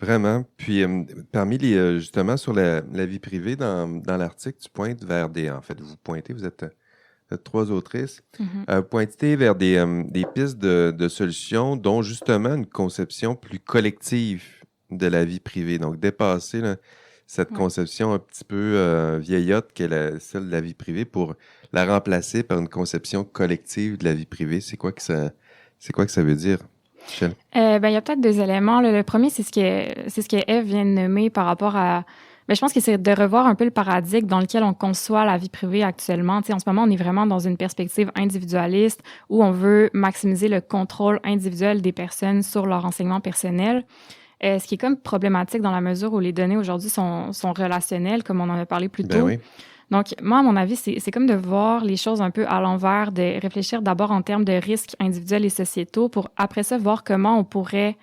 Vraiment. Puis parmi les justement sur la vie privée, dans l'article, tu pointes vers vous êtes 3 autrices, pointez vers des pistes de solutions, dont justement une conception plus collective de la vie privée. Donc, dépasser là, cette conception un petit peu vieillotte qu'est celle de la vie privée pour la remplacer par une conception collective de la vie privée. C'est quoi que ça veut dire, Michel? Il y a peut-être 2 éléments. Là. Le premier, c'est ce que Eve vient de nommer par rapport à... je pense que c'est de revoir un peu le paradigme dans lequel on conçoit la vie privée actuellement. Tu sais, en ce moment, on est vraiment dans une perspective individualiste où on veut maximiser le contrôle individuel des personnes sur leur renseignement personnel. Ce qui est comme problématique dans la mesure où les données aujourd'hui sont relationnelles, comme on en a parlé plus tôt. Oui. Donc, moi, à mon avis, c'est comme de voir les choses un peu à l'envers, de réfléchir d'abord en termes de risques individuels et sociétaux pour après ça voir comment on pourrait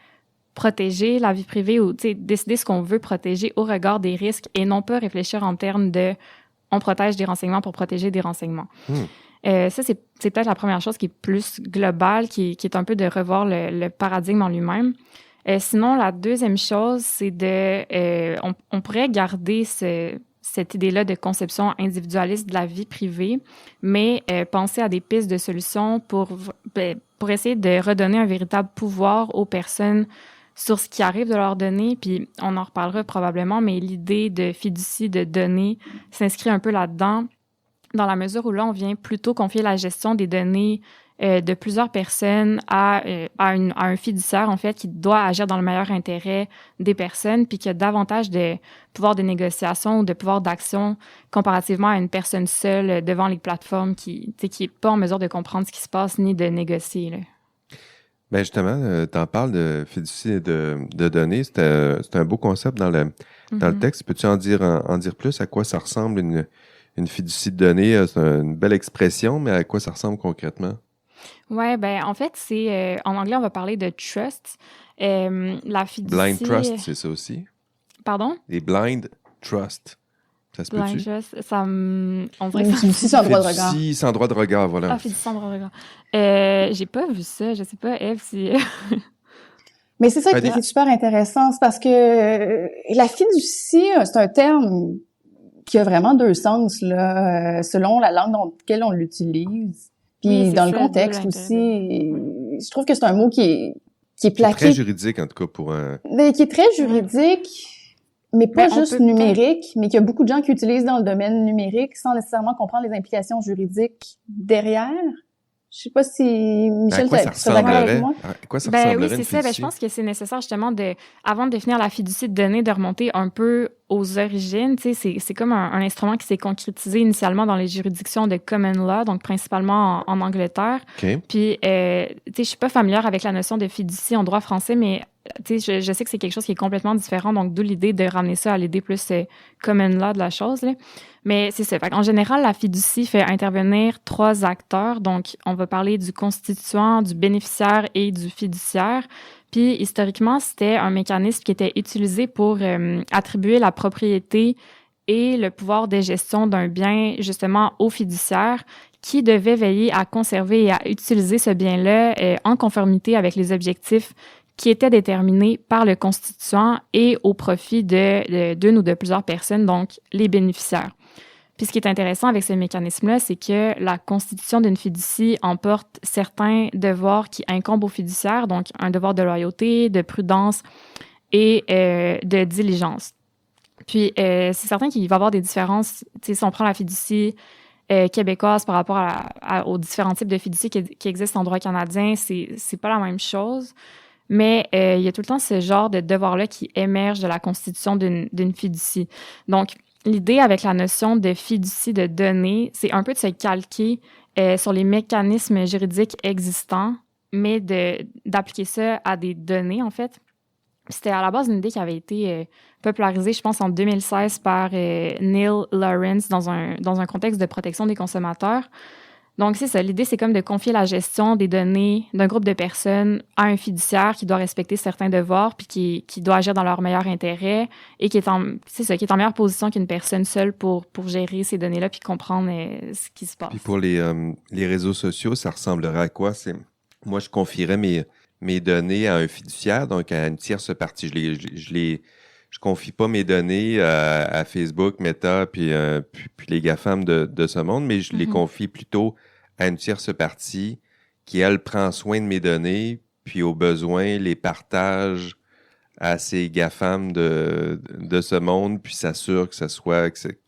protéger la vie privée ou décider ce qu'on veut protéger au regard des risques et non pas réfléchir en termes de on protège des renseignements pour protéger des renseignements. Ça, c'est peut-être la première chose qui est plus globale, qui est un peu de revoir le paradigme en lui-même. Sinon, la deuxième chose, c'est on pourrait garder cette idée-là de conception individualiste de la vie privée, mais penser à des pistes de solutions pour essayer de redonner un véritable pouvoir aux personnes sur ce qui arrive de leurs données, puis on en reparlera probablement, mais l'idée de fiducie de données s'inscrit un peu là-dedans, dans la mesure où là, on vient plutôt confier la gestion des données de plusieurs personnes à un fiduciaire, en fait, qui doit agir dans le meilleur intérêt des personnes, puis qui a davantage de pouvoir de négociation ou de pouvoir d'action comparativement à une personne seule devant les plateformes qui est pas en mesure de comprendre ce qui se passe ni de négocier, là. Ben justement, tu en parles de fiducie de données. C'est un beau concept dans le texte. Peux-tu en dire plus? À quoi ça ressemble une fiducie de données? C'est une belle expression, mais à quoi ça ressemble concrètement? Ouais, en fait, c'est en anglais, on va parler de trust. La fiducie... Blind trust, c'est ça aussi? Pardon? Les blind trust. Ça se Blind peut-tu? Trust, on dirait que Oui, fiducie sans droit de regard. Fiducie sans droit de regard, voilà. Ah, fiducie sans droit de regard. J'ai pas vu ça. Je sais pas, Eve, si... Mais c'est ça Ben, qui est super intéressant, c'est parce que la fiducie, c'est un terme qui a vraiment deux sens là, selon la langue dans laquelle on l'utilise. Puis Oui, c'est dans le ça, contexte d'où aussi, je trouve que c'est un mot qui est c'est plaqué, très juridique, en tout cas, pour un... mais qui est très juridique, mais pas Mais on juste peut numérique, mais qu'il y a beaucoup de gens qui utilisent dans le domaine numérique sans nécessairement comprendre les implications juridiques derrière. Je sais pas si Michel, À quoi ça tu serais d'accord avec ressemblerait? moi? À quoi ça Ben oui, ressemblerait c'est une ça. Ben, je fiducie? pense que c'est nécessaire justement avant de définir la fiducie de données, de remonter un peu aux origines. Tu sais, c'est comme un instrument qui s'est concrétisé initialement dans les juridictions de common law, donc principalement en Angleterre. OK. Puis, tu sais, je suis pas familière avec la notion de fiducie en droit français, mais tu sais, je sais que c'est quelque chose qui est complètement différent, donc d'où l'idée de ramener ça à l'idée plus common law de la chose, là. Mais c'est ça. En général, la fiducie fait intervenir 3 acteurs. Donc, on va parler du constituant, du bénéficiaire et du fiduciaire. Puis, historiquement, c'était un mécanisme qui était utilisé pour attribuer la propriété et le pouvoir de gestion d'un bien, justement, au fiduciaire qui devait veiller à conserver et à utiliser ce bien-là en conformité avec les objectifs qui étaient déterminés par le constituant et au profit d'une ou de plusieurs personnes, donc les bénéficiaires. Puis ce qui est intéressant avec ce mécanisme-là, c'est que la constitution d'une fiducie emporte certains devoirs qui incombent aux fiduciaires, donc un devoir de loyauté, de prudence et de diligence. Puis c'est certain qu'il va y avoir des différences. Tu sais, si on prend la fiducie québécoise par rapport aux différents types de fiducies qui existent en droit canadien, c'est pas la même chose. Mais il y a tout le temps ce genre de devoir-là qui émerge de la constitution d'une fiducie. Donc, l'idée avec la notion de fiducie de données, c'est un peu de se calquer sur les mécanismes juridiques existants, mais d'appliquer ça à des données, en fait. C'était à la base une idée qui avait été popularisée, je pense, en 2016 par Neil Lawrence dans un contexte de protection des consommateurs. Donc, c'est ça. L'idée, c'est comme de confier la gestion des données d'un groupe de personnes à un fiduciaire qui doit respecter certains devoirs puis qui doit agir dans leur meilleur intérêt et qui est en meilleure position qu'une personne seule pour gérer ces données-là puis comprendre ce qui se passe. Puis pour les réseaux sociaux, ça ressemblerait à quoi? Moi, je confierais mes données à un fiduciaire, donc à une tierce partie. Je confie pas mes données à Facebook, Meta, puis les GAFAM de ce monde, mais je les confie plutôt à une tierce partie qui, elle, prend soin de mes données, puis au besoin, les partage à ces GAFAM de ce monde, puis s'assure que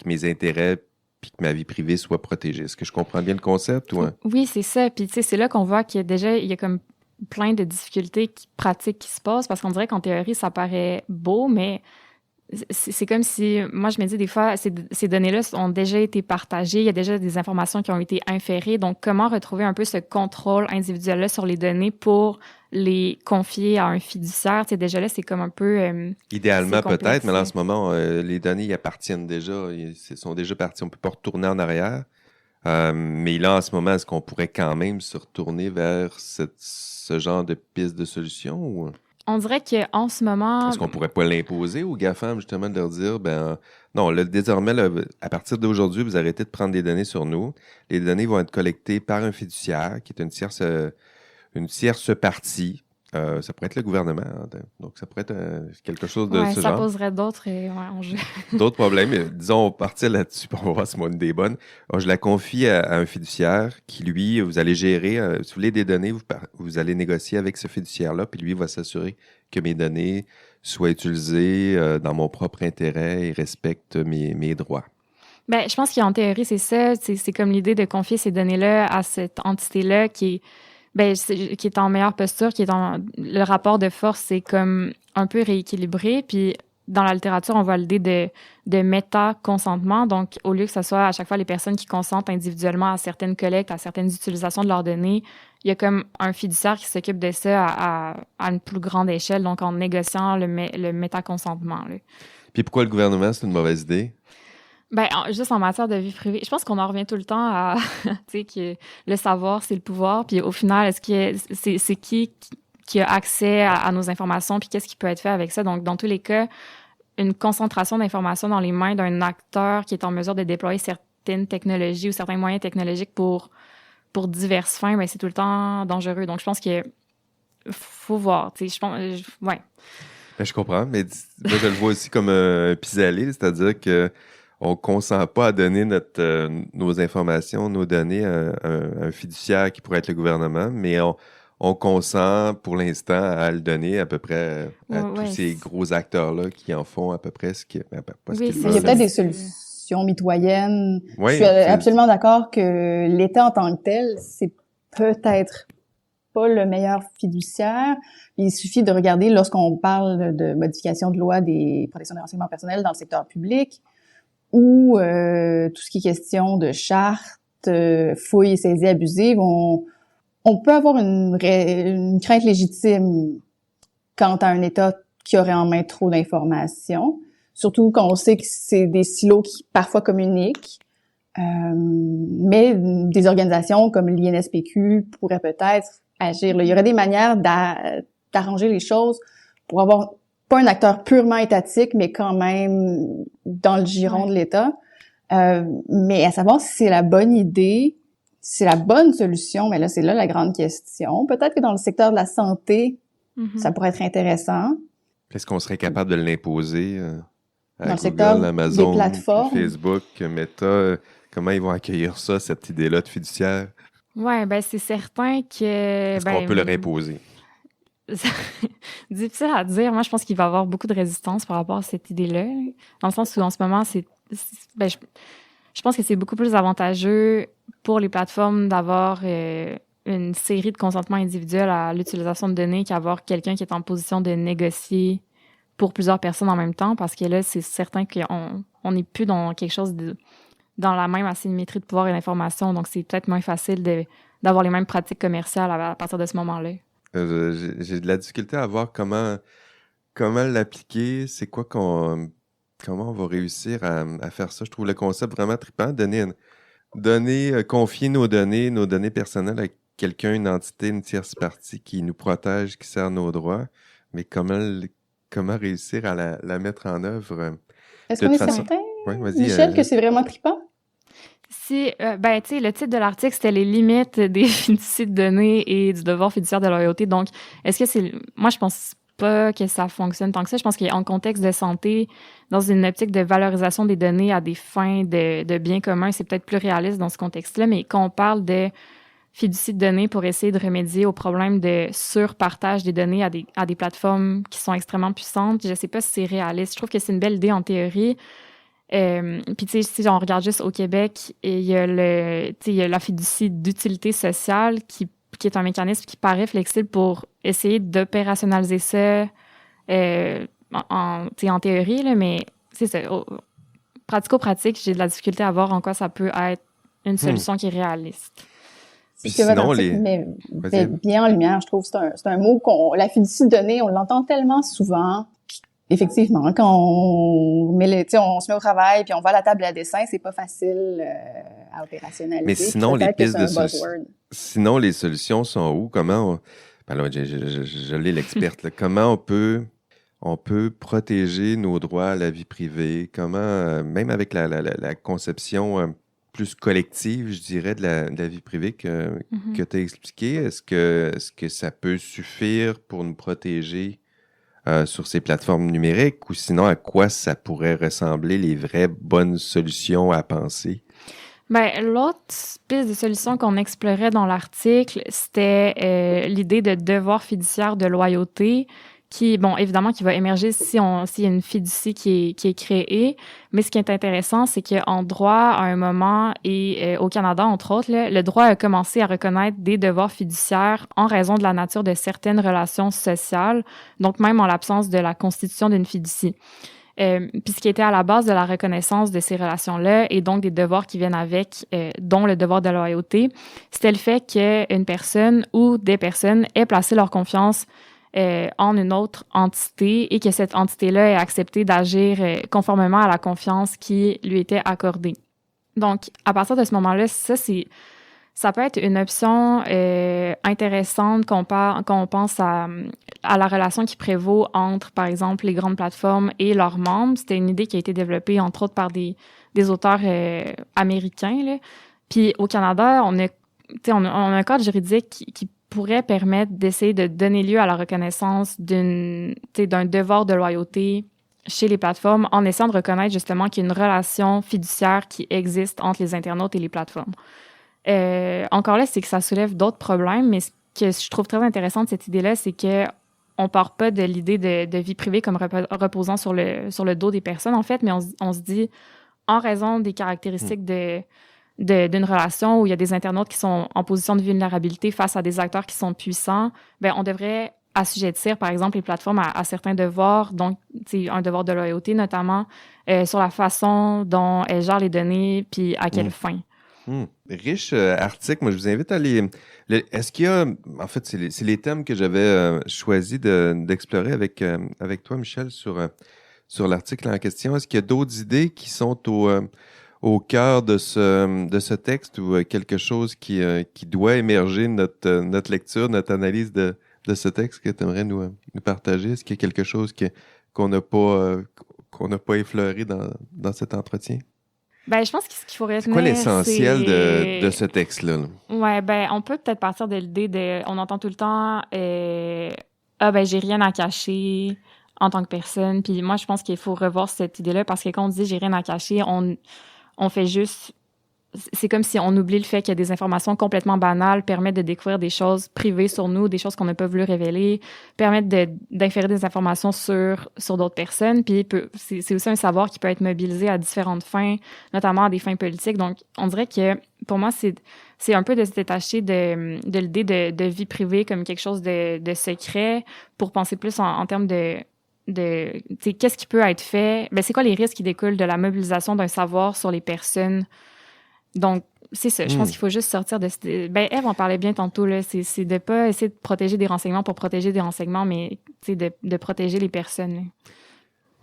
mes intérêts puis que ma vie privée soit protégée. Est-ce que je comprends bien le concept? Ou... Oui, c'est ça. Puis, tu sais, c'est là qu'on voit qu'il y a comme plein de difficultés pratiques qui se passent parce qu'on dirait qu'en théorie, ça paraît beau, mais c'est comme si, moi, je me dis des fois, ces données-là ont déjà été partagées, il y a déjà des informations qui ont été inférées. Donc, comment retrouver un peu ce contrôle individuel-là sur les données pour les confier à un fiduciaire? Tu sais, déjà là, c'est comme un peu... idéalement, peut-être, mais là, en ce moment, les données y appartiennent déjà. Ils sont déjà partis. On ne peut pas retourner en arrière. Mais là, en ce moment, est-ce qu'on pourrait quand même se retourner vers ce genre de piste de solution? Ou... On dirait qu'en ce moment... Est-ce qu'on pourrait pas l'imposer aux GAFAM, justement, de leur dire, non, là, désormais, là, à partir d'aujourd'hui, vous arrêtez de prendre des données sur nous. Les données vont être collectées par un fiduciaire, qui est une tierce partie. Ça pourrait être le gouvernement. Hein, donc, ça pourrait être quelque chose de ce ça genre. poserait d'autres enjeux. D'autres problèmes. Mais, disons, on va partir là-dessus, puis on va voir si moi une des bonnes. Alors, je la confie à un fiduciaire qui, lui, vous allez gérer. Si vous voulez des données, vous allez négocier avec ce fiduciaire-là, puis lui va s'assurer que mes données soient utilisées dans mon propre intérêt et respectent mes droits. Ben, je pense qu'en théorie, c'est ça. C'est comme l'idée de confier ces données-là à cette entité-là qui est en meilleure posture, le rapport de force, c'est comme un peu rééquilibré. Puis dans la littérature, on voit l'idée de méta-consentement. Donc, au lieu que ce soit à chaque fois les personnes qui consentent individuellement à certaines collectes, à certaines utilisations de leurs données, il y a comme un fiduciaire qui s'occupe de ça à une plus grande échelle, donc en négociant le méta-consentement. Là. Puis pourquoi le gouvernement, c'est une mauvaise idée? Ben, juste en matière de vie privée, je pense qu'on en revient tout le temps à, tu sais, que le savoir, c'est le pouvoir. Puis au final, est-ce que c'est qui a accès à nos informations, puis qu'est-ce qui peut être fait avec ça? Donc, dans tous les cas, une concentration d'informations dans les mains d'un acteur qui est en mesure de déployer certaines technologies ou certains moyens technologiques pour diverses fins, ben c'est tout le temps dangereux. Donc, je pense que faut voir. Tu sais, je pense, ouais. Ben, je comprends, mais moi, je le vois aussi comme un pis-aller, c'est-à-dire que on consent pas à donner nos informations, nos données à un fiduciaire qui pourrait être le gouvernement, mais on consent pour l'instant à le donner à peu près à tous ces gros acteurs-là qui en font à peu près ce qu'ils veulent. Il y a peut-être des solutions mitoyennes. Je suis absolument d'accord que l'État en tant que tel, c'est peut-être pas le meilleur fiduciaire. Il suffit de regarder lorsqu'on parle de modification de loi des protections des renseignements personnels dans le secteur public ou tout ce qui est question de charte, fouilles, saisies abusives, on peut avoir une crainte légitime quant à un État qui aurait en main trop d'informations, surtout quand on sait que c'est des silos qui parfois communiquent. Mais des organisations comme l'INSPQ pourraient peut-être agir. Il y aurait des manières d'arranger les choses pour avoir pas un acteur purement étatique, mais quand même dans le giron de l'État. Mais à savoir si c'est la bonne idée, si c'est la bonne solution, mais là, c'est là la grande question. Peut-être que dans le secteur de la santé, ça pourrait être intéressant. Est-ce qu'on serait capable de l'imposer à dans le Google, secteur Amazon, des plateformes. Facebook, Meta? Comment ils vont accueillir ça, cette idée-là de fiduciaire? Ouais, ben c'est certain que... Est-ce qu'on peut leur imposer? Difficile à dire. Moi, je pense qu'il va y avoir beaucoup de résistance par rapport à cette idée-là. Dans le sens où, en ce moment, je pense que c'est beaucoup plus avantageux pour les plateformes d'avoir une série de consentements individuels à l'utilisation de données qu'avoir quelqu'un qui est en position de négocier pour plusieurs personnes en même temps, parce que là, c'est certain qu'on n'est plus dans quelque chose dans la même asymétrie de pouvoir et d'information, donc c'est peut-être moins facile d'avoir les mêmes pratiques commerciales à partir de ce moment-là. J'ai de la difficulté à voir comment l'appliquer, c'est quoi comment on va réussir à faire ça. Je trouve le concept vraiment trippant, confier nos données personnelles à quelqu'un, une entité, une tierce partie qui nous protège, qui sert nos droits, mais comment réussir à la mettre en œuvre? Est-ce qu'on est certain, Michel, que c'est vraiment trippant? Tu sais, le titre de l'article, c'était les limites des fiducies de données et du devoir fiduciaire de loyauté. Donc, est-ce que moi, je pense pas que ça fonctionne tant que ça. Je pense qu'en contexte de santé, dans une optique de valorisation des données à des fins de biens communs, c'est peut-être plus réaliste dans ce contexte-là. Mais quand on parle de fiducie de données pour essayer de remédier au problème de surpartage des données à des plateformes qui sont extrêmement puissantes, je sais pas si c'est réaliste. Je trouve que c'est une belle idée en théorie. Puis tu sais, si on regarde juste au Québec, il y a la fiducie d'utilité sociale qui est un mécanisme qui paraît flexible pour essayer d'opérationnaliser ça en théorie, là, mais c'est ça. Pratico-pratique, j'ai de la difficulté à voir en quoi ça peut être une solution qui est réaliste. Puis sinon, met bien en lumière, je trouve. C'est un mot la fiducie de données, on l'entend tellement souvent. Effectivement, quand on se met au travail puis on va à la table à dessin, c'est pas facile à opérationnaliser. Mais sinon, sinon, les solutions sont où? Comment ben là, je l'ai l'experte. Comment on peut protéger nos droits à la vie privée? Comment, même avec la conception plus collective, je dirais, de la vie privée que tu as expliqué, est-ce que ça peut suffire pour nous protéger sur ces plateformes numériques, ou sinon à quoi ça pourrait ressembler les vraies bonnes solutions à penser? L'autre piste de solution qu'on explorait dans l'article, c'était l'idée de devoir fiduciaire de loyauté qui, évidemment, qui va émerger s'il y a une fiducie qui est créée. Mais ce qui est intéressant, c'est qu'en droit, à un moment, et au Canada, entre autres, le droit a commencé à reconnaître des devoirs fiduciaires en raison de la nature de certaines relations sociales, donc même en l'absence de la constitution d'une fiducie. Puis ce qui était à la base de la reconnaissance de ces relations-là et donc des devoirs qui viennent avec, dont le devoir de loyauté, c'était le fait qu'une personne ou des personnes aient placé leur confiance en une autre entité et que cette entité-là ait accepté d'agir conformément à la confiance qui lui était accordée. Donc, à partir de ce moment-là, ça peut être une option intéressante quand on pense à à la relation qui prévaut entre, par exemple, les grandes plateformes et leurs membres. C'était une idée qui a été développée, entre autres, par des auteurs américains, là. Puis au Canada, on a un cadre juridique qui pourrait permettre d'essayer de donner lieu à la reconnaissance d'un devoir de loyauté chez les plateformes en essayant de reconnaître justement qu'il y a une relation fiduciaire qui existe entre les internautes et les plateformes. Encore là, c'est que ça soulève d'autres problèmes, mais ce que je trouve très intéressant de cette idée-là, c'est que on part pas de l'idée de vie privée comme reposant sur le dos des personnes, en fait, mais on se dit, en raison des caractéristiques d'une relation où il y a des internautes qui sont en position de vulnérabilité face à des acteurs qui sont puissants, ben on devrait assujettir, par exemple, les plateformes à certains devoirs, donc un devoir de loyauté notamment, sur la façon dont elles gèrent les données, puis à quelle fin. Riche article. Moi, je vous invite à aller... Est-ce qu'il y a... En fait, c'est les thèmes que j'avais choisi d'explorer avec toi, Michel, sur l'article en question. Est-ce qu'il y a d'autres idées qui sont au cœur de ce texte ou quelque chose qui doit émerger de notre lecture, notre analyse de ce texte que tu aimerais nous partager? Est-ce qu'il y a quelque chose qu'on n'a pas effleuré dans cet entretien? Ben, je pense que ce qu'il faut retenir, c'est quoi l'essentiel de ce texte-là? Ouais, ben, on peut peut-être partir de l'idée on entend tout le temps, ben, j'ai rien à cacher en tant que personne. Puis moi, je pense qu'il faut revoir cette idée-là parce que quand on dit j'ai rien à cacher, on fait juste... C'est comme si on oublie le fait qu'il y a des informations complètement banales, permettent de découvrir des choses privées sur nous, des choses qu'on n'a pas voulu révéler, permettent d'inférer des informations sur d'autres personnes. Puis c'est aussi un savoir qui peut être mobilisé à différentes fins, notamment à des fins politiques. Donc, on dirait que, pour moi, c'est un peu de se détacher de l'idée de vie privée comme quelque chose de secret pour penser plus en termes de qu'est-ce qui peut être fait. Ben, c'est quoi les risques qui découlent de la mobilisation d'un savoir sur les personnes. Donc, c'est ça. Je pense qu'il faut juste sortir de... Ben, Ève en parlait bien tantôt, là. C'est de pas essayer de protéger des renseignements pour protéger des renseignements, mais de protéger les personnes.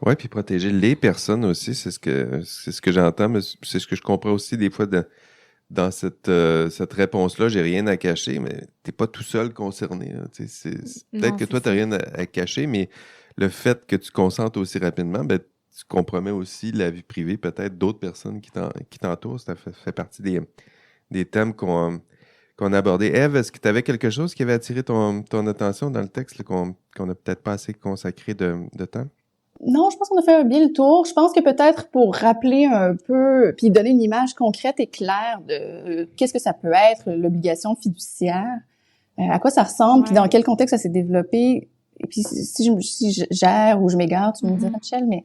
Oui, puis protéger les personnes aussi, c'est ce que j'entends, mais c'est ce que je comprends aussi des fois dans cette réponse-là. J'ai rien à cacher, mais t'es pas tout seul concerné. Peut-être que toi, t'as rien à cacher, mais le fait que tu consentes aussi rapidement, ben, tu compromets aussi la vie privée, peut-être d'autres personnes qui t'entourent. Ça fait partie des thèmes qu'on a abordés. Ève, est-ce que tu avais quelque chose qui avait attiré ton attention dans le texte là, qu'on n'a peut-être pas assez consacré de temps? Non, je pense qu'on a fait bien le tour. Je pense que peut-être pour rappeler un peu, puis donner une image concrète et claire de qu'est-ce que ça peut être, l'obligation fiduciaire, à quoi ça ressemble, puis dans quel contexte ça s'est développé. Et puis si je gère ou je m'égare, tu me diras, Michel, mais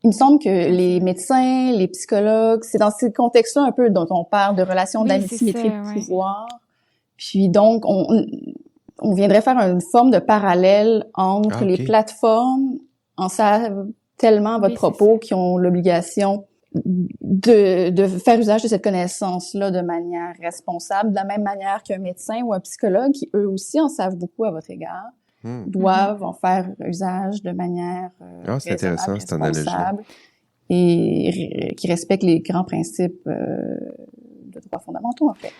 il me semble que les médecins, les psychologues, c'est dans ces contextes-là un peu dont on parle de relations d'asymétrie de pouvoir. Puis donc, on viendrait faire une forme de parallèle entre les plateformes en savent tellement à votre propos qui ont l'obligation de faire usage de cette connaissance-là de manière responsable, de la même manière qu'un médecin ou un psychologue qui, eux aussi, en savent beaucoup à votre égard. Doivent en faire usage de manière c'est intéressant, responsable et qui respecte les grands principes de droits fondamentaux, en fait.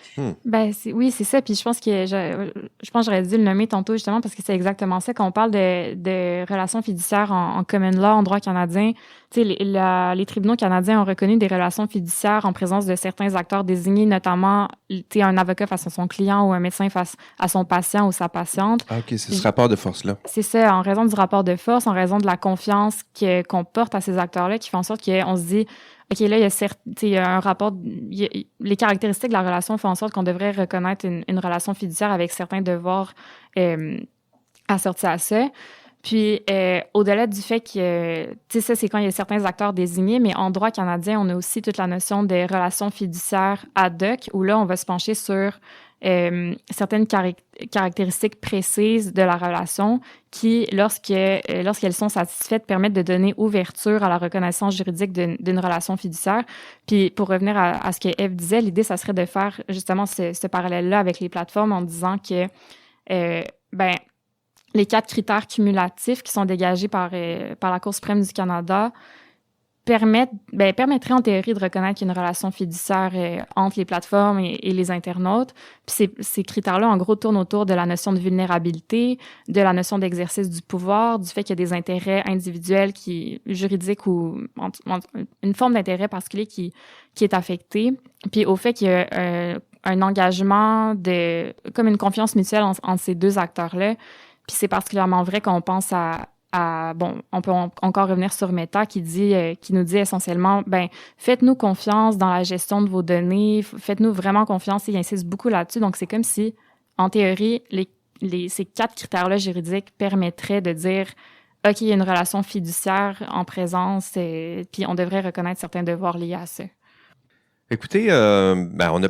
Ben, oui, c'est ça. Puis je pense que j'aurais dû le nommer tantôt, justement, parce que c'est exactement ça. Quand on parle de relations fiduciaires en common law, en droit canadien, tu sais, les tribunaux canadiens ont reconnu des relations fiduciaires en présence de certains acteurs désignés, notamment, tu sais, un avocat face à son client ou un médecin face à son patient ou sa patiente. Ah, OK, c'est ce rapport de force-là. C'est ça, en raison du rapport de force, en raison de la confiance qu'on porte à ces acteurs-là, qui fait en sorte qu'on se dit, OK, là, il y a un rapport... les caractéristiques de la relation font en sorte qu'on devrait reconnaître une relation fiduciaire avec certains devoirs assortis à ça. Puis, au-delà du fait que... tu sais, ça, c'est quand il y a certains acteurs désignés, mais en droit canadien, on a aussi toute la notion des relations fiduciaires ad hoc, où là, on va se pencher sur certaines caractéristiques précises de la relation qui, lorsqu'elles sont satisfaites, permettent de donner ouverture à la reconnaissance juridique d'une relation fiduciaire. Puis, pour revenir à ce que Ève disait, l'idée, ça serait de faire justement ce parallèle-là avec les plateformes en disant que, les 4 critères cumulatifs qui sont dégagés par la Cour suprême du Canada permettrait en théorie de reconnaître qu'il y a une relation fiduciaire entre les plateformes et les internautes. Puis ces critères-là, en gros, tournent autour de la notion de vulnérabilité, de la notion d'exercice du pouvoir, du fait qu'il y a des intérêts individuels juridiques ou une forme d'intérêt particulier qui est affectée, puis au fait qu'il y a un engagement comme une confiance mutuelle entre ces deux acteurs-là. Puis c'est particulièrement vrai quand on pense on peut encore revenir sur Meta qui nous dit essentiellement, faites-nous confiance dans la gestion de vos données, faites-nous vraiment confiance, et il insiste beaucoup là-dessus. Donc, c'est comme si, en théorie, ces 4 critères-là juridiques permettraient de dire, OK, il y a une relation fiduciaire en présence, puis on devrait reconnaître certains devoirs liés à ça. Écoutez, on n'a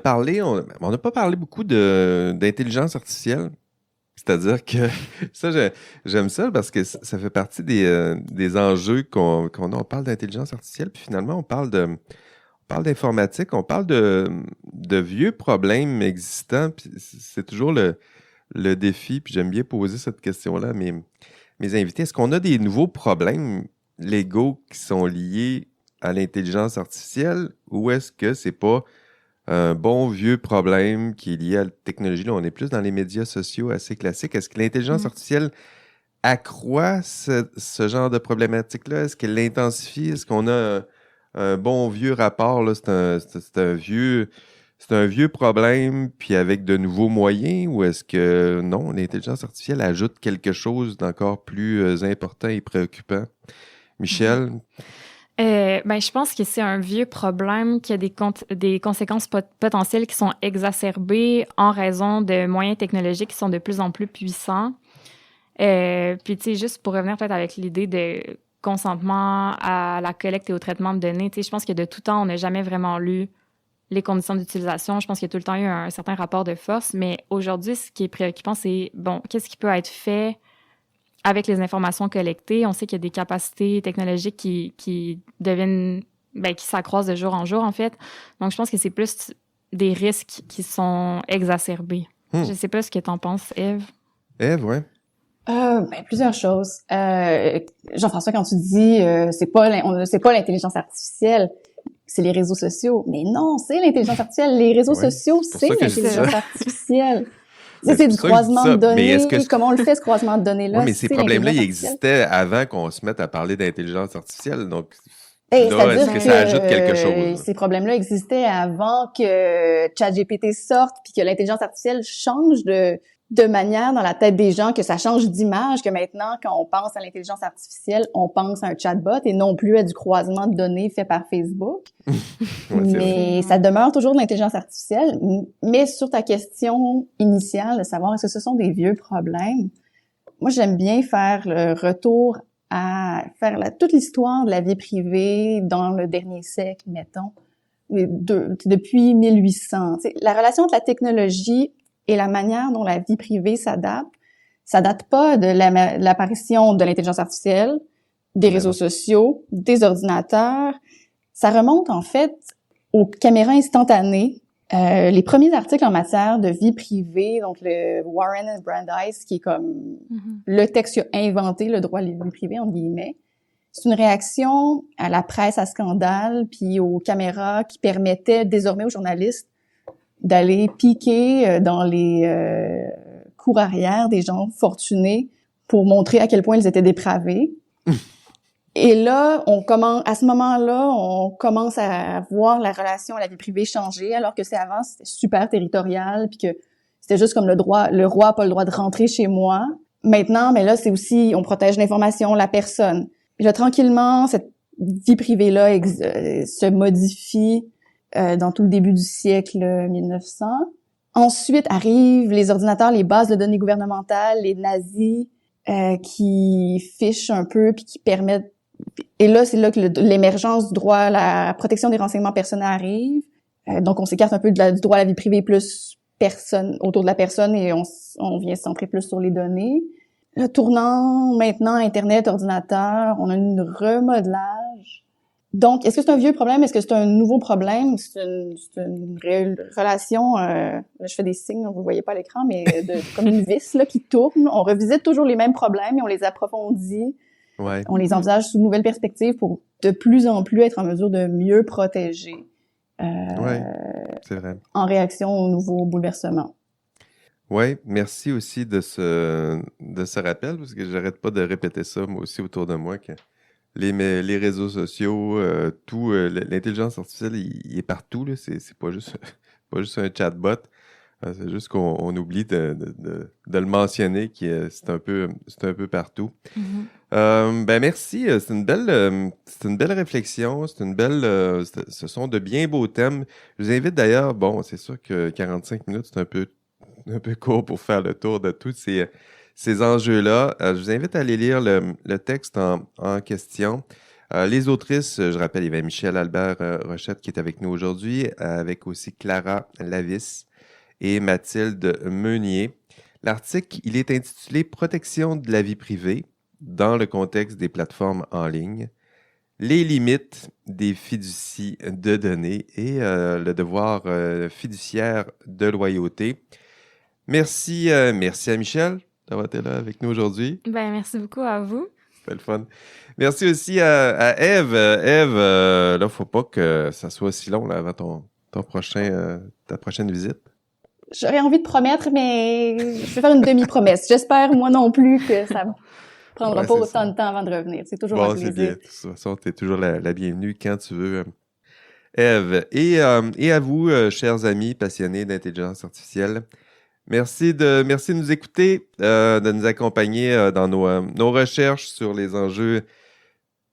pas parlé beaucoup d'intelligence artificielle. C'est-à-dire que ça, j'aime ça parce que ça fait partie des enjeux qu'on a. On parle d'intelligence artificielle, puis finalement, on parle d'informatique, on parle de vieux problèmes existants, puis c'est toujours le défi, puis j'aime bien poser cette question-là à mes invités. Est-ce qu'on a des nouveaux problèmes légaux qui sont liés à l'intelligence artificielle, ou est-ce que c'est pas un bon vieux problème qui est lié à la technologie? Là, on est plus dans les médias sociaux assez classiques. Est-ce que l'intelligence artificielle accroît ce genre de problématique-là? Est-ce qu'elle l'intensifie? Est-ce qu'on a un bon vieux rapport, là? C'est un vieux problème, puis avec de nouveaux moyens, ou est-ce que non, l'intelligence artificielle ajoute quelque chose d'encore plus important et préoccupant? Michel? Je pense que c'est un vieux problème qui a des conséquences potentielles qui sont exacerbées en raison de moyens technologiques qui sont de plus en plus puissants. Puis, tu sais, juste pour revenir peut-être avec l'idée de consentement à la collecte et au traitement de données, tu sais, je pense que de tout temps, on n'a jamais vraiment lu les conditions d'utilisation. Je pense qu'il y a tout le temps eu un certain rapport de force, mais aujourd'hui, ce qui est préoccupant, c'est, qu'est-ce qui peut être fait avec les informations collectées? On sait qu'il y a des capacités technologiques qui deviennent, qui s'accroissent de jour en jour, en fait. Donc, je pense que c'est plus des risques qui sont exacerbés. Je sais pas ce que t'en penses, Ève. Ève, ouais. Plusieurs choses. Jean-François, quand tu dis c'est pas l'intelligence artificielle, c'est les réseaux sociaux. Mais non, c'est l'intelligence artificielle. Les réseaux sociaux, c'est l'intelligence artificielle. C'est du croisement de données. Comment on le fait, ce croisement de données-là? Oui, mais ces problèmes-là, ils existaient avant qu'on se mette à parler d'intelligence artificielle. Donc, est-ce que ça ajoute quelque chose? Ces problèmes-là existaient avant que ChatGPT sorte, puis que l'intelligence artificielle change de manière dans la tête des gens, que ça change d'image, que maintenant, quand on pense à l'intelligence artificielle, on pense à un chatbot et non plus à du croisement de données fait par Facebook. Mais ça demeure toujours de l'intelligence artificielle. Mais sur ta question initiale de savoir est-ce que ce sont des vieux problèmes, moi, j'aime bien faire le retour à faire toute l'histoire de la vie privée dans le dernier siècle, mettons, depuis 1800. T'sais, la relation entre la technologie et la manière dont la vie privée s'adapte, ça date pas de l'apparition de l'intelligence artificielle, des réseaux sociaux, des ordinateurs. Ça remonte en fait aux caméras instantanées. Les premiers articles en matière de vie privée, donc le Warren and Brandeis, qui est comme le texte qui a inventé le droit à la vie privée, entre guillemets, c'est une réaction à la presse à scandale puis aux caméras qui permettaient désormais aux journalistes d'aller piquer dans les cours arrière des gens fortunés pour montrer à quel point ils étaient dépravés. Et là, à ce moment-là, on commence à voir la relation à la vie privée changer, alors que avant, c'était super territorial, puis que c'était juste comme le roi a pas le droit de rentrer chez moi. Maintenant, mais là, c'est aussi, on protège l'information, la personne. Et là, tranquillement, cette vie privée-là se modifie dans tout le début du siècle 1900. Ensuite arrivent les ordinateurs, les bases de données gouvernementales, les nazis qui fichent un peu puis qui permettent. Et là, c'est là que l'émergence du droit à la protection des renseignements personnels arrive. Donc, on s'écarte un peu du droit à la vie privée plus autour de la personne et on vient se centrer plus sur les données. Le tournant maintenant Internet, ordinateur, on a une remodelage. Donc, est-ce que c'est un vieux problème? Est-ce que c'est un nouveau problème? C'est une relation, là, je fais des signes, vous voyez pas à l'écran, mais comme une vis là qui tourne. On revisite toujours les mêmes problèmes et on les approfondit Ouais. On les envisage sous de nouvelles perspectives pour de plus en plus être en mesure de mieux protéger c'est vrai. en réaction aux nouveaux bouleversements. Oui, merci aussi de ce rappel, parce que j'arrête pas de répéter ça, moi aussi, autour de moi, que les réseaux sociaux, tout, l'intelligence artificielle, il est partout, là. C'est pas juste, pas juste un chatbot. C'est juste qu'on oublie de le mentionner, c'est un peu partout. Ben merci, c'est une belle réflexion, ce sont de bien beaux thèmes. Je vous invite d'ailleurs, bon, c'est sûr que 45 minutes, c'est un peu court pour faire le tour de tous ces enjeux-là. Je vous invite à aller lire le texte en question. Les autrices, je rappelle, il y avait Michel Albert Rochette qui est avec nous aujourd'hui, avec aussi Clara Lavis et Mathilde Meunier. L'article, il est intitulé « Protection de la vie privée dans le contexte des plateformes en ligne, les limites des fiducies de données et le devoir fiduciaire de loyauté ». Merci à Michel d'avoir été là avec nous aujourd'hui. Ben, merci beaucoup à vous. C'était le fun. Merci aussi à Ève. Ève, là, faut pas que ça soit si long là, avant ta prochaine visite. J'aurais envie de promettre, mais je vais faire une demi-promesse. J'espère, moi non plus, que ça prendra pas autant de temps avant de revenir. C'est toujours un plaisir. C'est bien. De toute façon, tu es toujours la bienvenue quand tu veux, Ève. Et à vous, chers amis passionnés d'intelligence artificielle, merci de nous écouter, de nous accompagner dans nos recherches sur les enjeux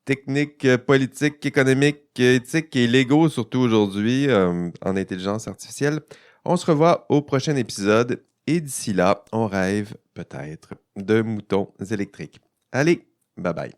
techniques, politiques, économiques, éthiques et légaux, surtout aujourd'hui, en intelligence artificielle. On se revoit au prochain épisode et d'ici là, on rêve peut-être de moutons électriques. Allez, bye bye.